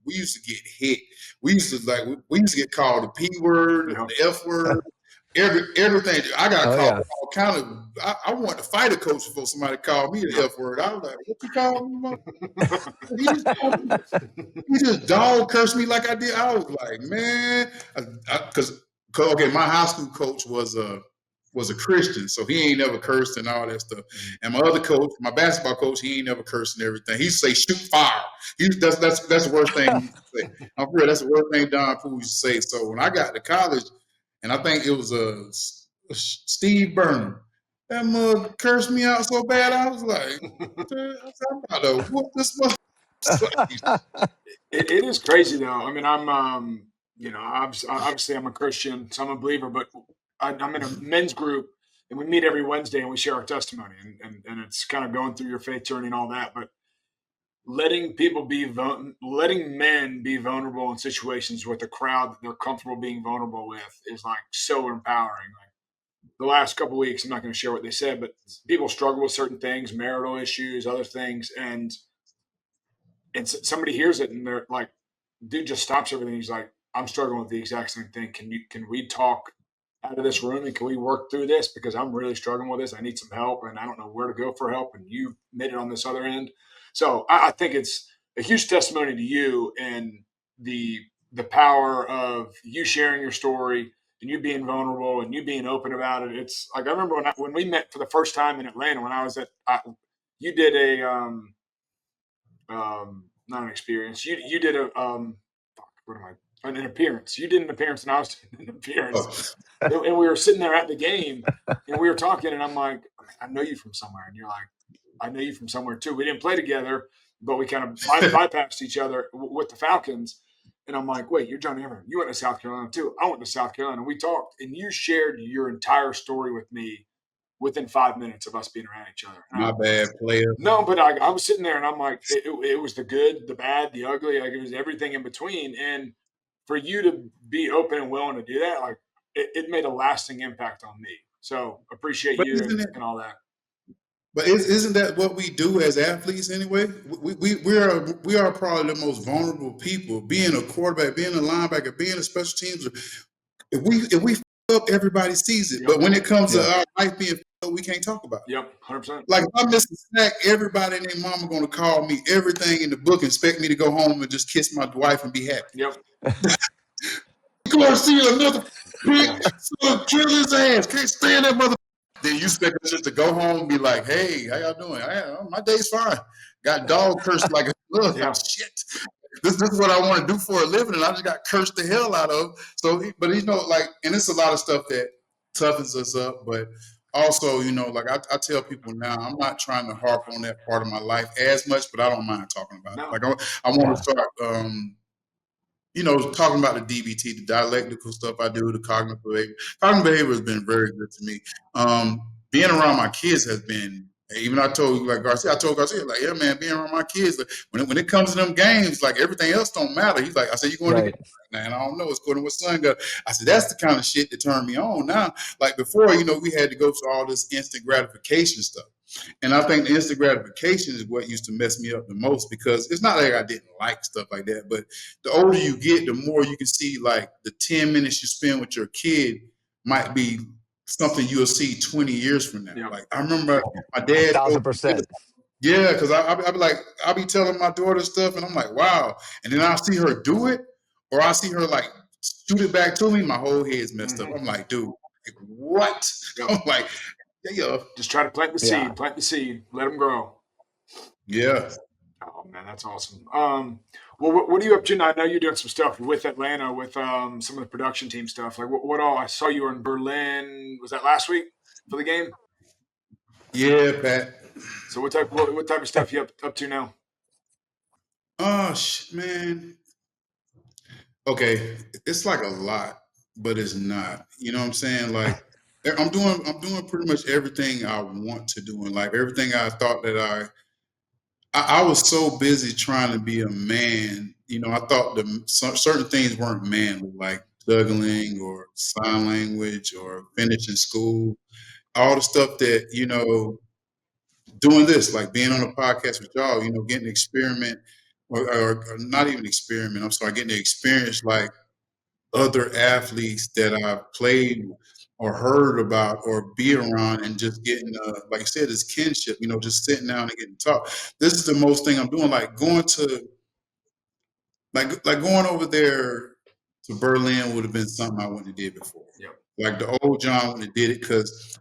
S1: we used to get hit. We used to get called the P word, the F word, everything. I got called all kind of. I wanted to fight a coach before somebody called me the F word. I was like, "What you call me?" He just dog cursed me like I did. I was like, man, because okay, my high school coach was a Christian, so he ain't never cursed and all that stuff. And my other coach, my basketball coach, he ain't never cursed and everything. He say shoot fire. That's the worst thing he used to say. I'm real. That's the worst thing Don Poole used to say. So when I got to college, and I think it was Steve Burnham, that mug cursed me out so bad. I was like, I'm about to whoop this mother.
S3: It is crazy though. I mean, I'm obviously I'm a Christian, so I'm a believer, but I'm in a men's group and we meet every Wednesday and we share our testimony and it's kind of going through your faith journey and all that. But letting men be vulnerable in situations with a crowd that they're comfortable being vulnerable with is like so empowering. Like the last couple of weeks, I'm not going to share what they said, but people struggle with certain things, marital issues, other things, and somebody hears it and they're like, dude just stops everything. He's like, I'm struggling with the exact same thing. Can we talk out of this room and can we work through this? Because I'm really struggling with this. I need some help and I don't know where to go for help. And you made it on this other end. So I think it's a huge testimony to you and the power of you sharing your story and you being vulnerable and you being open about it. It's like, I remember when we met for the first time in Atlanta, when I was you did a, not an experience. You did an appearance. You did an appearance and I was doing an appearance. And we were sitting there at the game and we were talking and I'm like, I know you from somewhere. And you're like, I know you from somewhere too. We didn't play together, but we kind of bypassed each other with the Falcons. And I'm like, wait, you're Johnny Everett. You went to South Carolina too. I went to South Carolina. We talked and you shared your entire story with me within 5 minutes of us being around each other.
S1: My bad, player.
S3: No, but I was sitting there and I'm like, it was the good, the bad, the ugly. Like it was everything in between. And for you to be open and willing to do that, like it made a lasting impact on me. So appreciate you and all that.
S1: But isn't that what we do as athletes anyway? We are probably the most vulnerable people. Being a quarterback, being a linebacker, being a special teams. If we f up, everybody sees it. Yep. But when it comes to our life being f up, we can't talk about it.
S3: Yep, 100%.
S1: Like if I miss a snack, everybody and their mama going to call me everything in the book, expect me to go home and just kiss my wife and be happy.
S3: Yep.
S1: You going to see another bitch, so drill his ass. Can't stand that mother. Then you expect us just to go home and be like, hey, how y'all doing? My day's fine. Got dog cursed like shit. This is what I want to do for a living, and I just got cursed the hell out of. So, but and it's a lot of stuff that toughens us up. But also, like I tell people now, I'm not trying to harp on that part of my life as much, but I don't mind talking about it. Like I want to start talking about the DBT, the dialectical stuff I do, the cognitive behavior. Cognitive behavior has been very good to me. Being around my kids has been, even I told Garcia, like, yeah, man, being around my kids, like, when it comes to them games, like everything else don't matter. He's like, I said, you going to get man, I don't know. It's according to what son got. I said, that's the kind of shit that turned me on now. Like before, we had to go through all this instant gratification stuff. And I think the instant gratification is what used to mess me up the most, because it's not like I didn't like stuff like that, but the older you get, the more you can see like the 10 minutes you spend with your kid might be something you'll see 20 years from now.
S3: Yeah.
S1: Like I remember my dad.
S2: 1,000%.
S1: Yeah, because I'll be like, I'll be telling my daughter stuff, and I'm like, wow. And then I'll see her do it, or I see her like shoot it back to me. My whole head's messed up. I'm like, dude, like, what?
S3: Yep.
S1: I'm like, yeah,
S3: Just try to plant the
S2: Yeah.
S3: seed. Plant the seed. Let them grow.
S1: yeah.
S3: Oh man, that's awesome. Well, what are you up to now? I know you're doing some stuff with Atlanta, with some of the production team stuff. Like what all? I saw you were in Berlin. Was that last week for the game?
S1: Yeah, Pat.
S3: So what type of stuff you up to now?
S1: Oh man. Okay, it's like a lot, but it's not. You know what I'm saying? Like I'm doing pretty much everything I want to do in life. Everything I thought that I was so busy trying to be a man. You know, I thought certain things weren't manly, like juggling or sign language or finishing school. All the stuff that, doing this, like being on a podcast with y'all, getting to experiment or not even experiment. I'm sorry, getting to experience like other athletes that I've played or heard about or be around and just getting, like I said, this kinship, just sitting down and getting to talk. This is the most thing I'm doing, like going to, like going over there to Berlin would have been something I wouldn't have did before.
S3: Yep.
S1: Like the old John wouldn't have did it because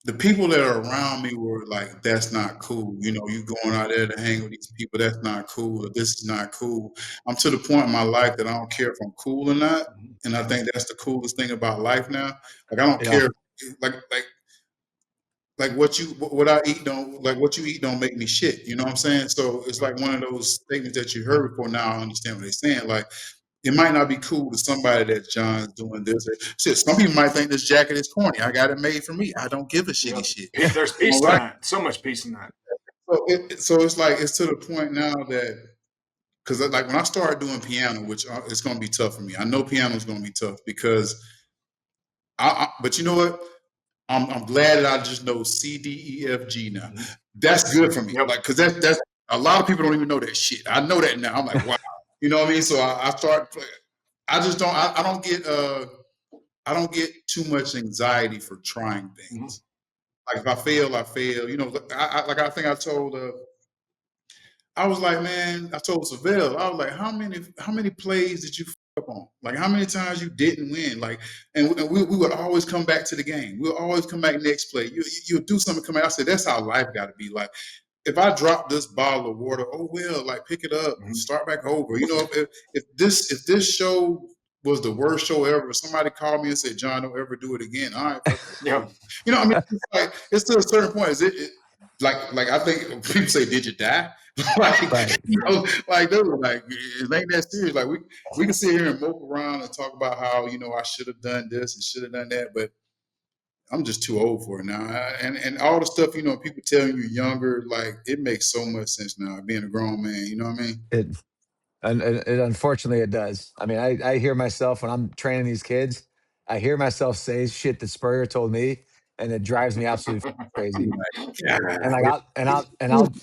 S1: the people that are around me were like, that's not cool. You going out there to hang with these people, that's not cool. Or this is not cool. I'm to the point in my life that I don't care if I'm cool or not. And I think that's the coolest thing about life now. Like I don't care, like what I eat don't, like what you eat don't make me shit. You know what I'm saying? So it's like one of those statements that you heard before. Now I understand what they're saying. Like it might not be cool to somebody that John's doing this. Shit, some people might think this jacket is corny. I got it made for me. I don't give a shitty shit.
S3: There's peace in that. So much peace in that.
S1: So it's like it's to the point now that because like when I started doing piano, which it's going to be tough for me. I know piano is going to be tough because but you know what? I'm glad that I just know C, D, E, F, G now. That's good for me.
S3: Yep.
S1: Like, cause that's a lot of people don't even know that shit. I know that now. I'm like, wow. You know what I mean? So I start playing. I just don't, I don't get too much anxiety for trying things. Like if I fail, I fail. I think I told, I was like, man, I told Savelle, I was like, how many plays did you up on? Like how many times you didn't win? Like, and we would always come back to the game. We'll always come back next play. You'll do something, come out. I said, that's how life got to be. Like, if I drop this bottle of water, oh well, like pick it up, start back over. If this show was the worst show ever, if somebody called me and said, John, don't ever do it again. All right.
S3: Yeah.
S1: I mean, it's to a certain point. Is it like I think people say, did you die? Like,
S2: Right.
S1: Like they were like, it ain't that serious. Like we can sit here and mope around and talk about how I should have done this and should have done that, but I'm just too old for it now. And all the stuff people tell you younger, like it makes so much sense now. Being a grown man, you know what I mean?
S2: And unfortunately, it does. I mean, I hear myself when I'm training these kids. I hear myself say shit that Spurrier told me, and it drives me absolutely crazy. And like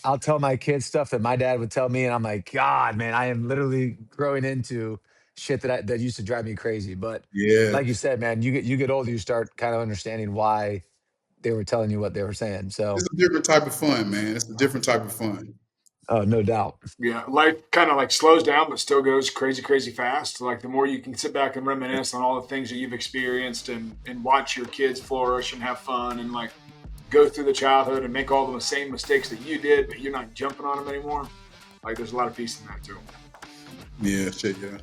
S2: I'll tell my kids stuff that my dad would tell me, and I'm like, God, man, I am literally growing into shit that used to drive me crazy. But
S1: Yeah,
S2: like you said, man, you get older, you start kind of understanding why they were telling you what they were saying. So
S1: it's a different type of fun, man. It's a different type of fun.
S2: oh, no doubt.
S3: Yeah, life kind of like slows down, but still goes crazy, crazy fast. Like the more you can sit back and reminisce on all the things that you've experienced and watch your kids flourish and have fun and like go through the childhood and make all the same mistakes that you did, but you're not jumping on them anymore. Like there's a lot of peace in that too.
S1: Yeah, shit, yeah.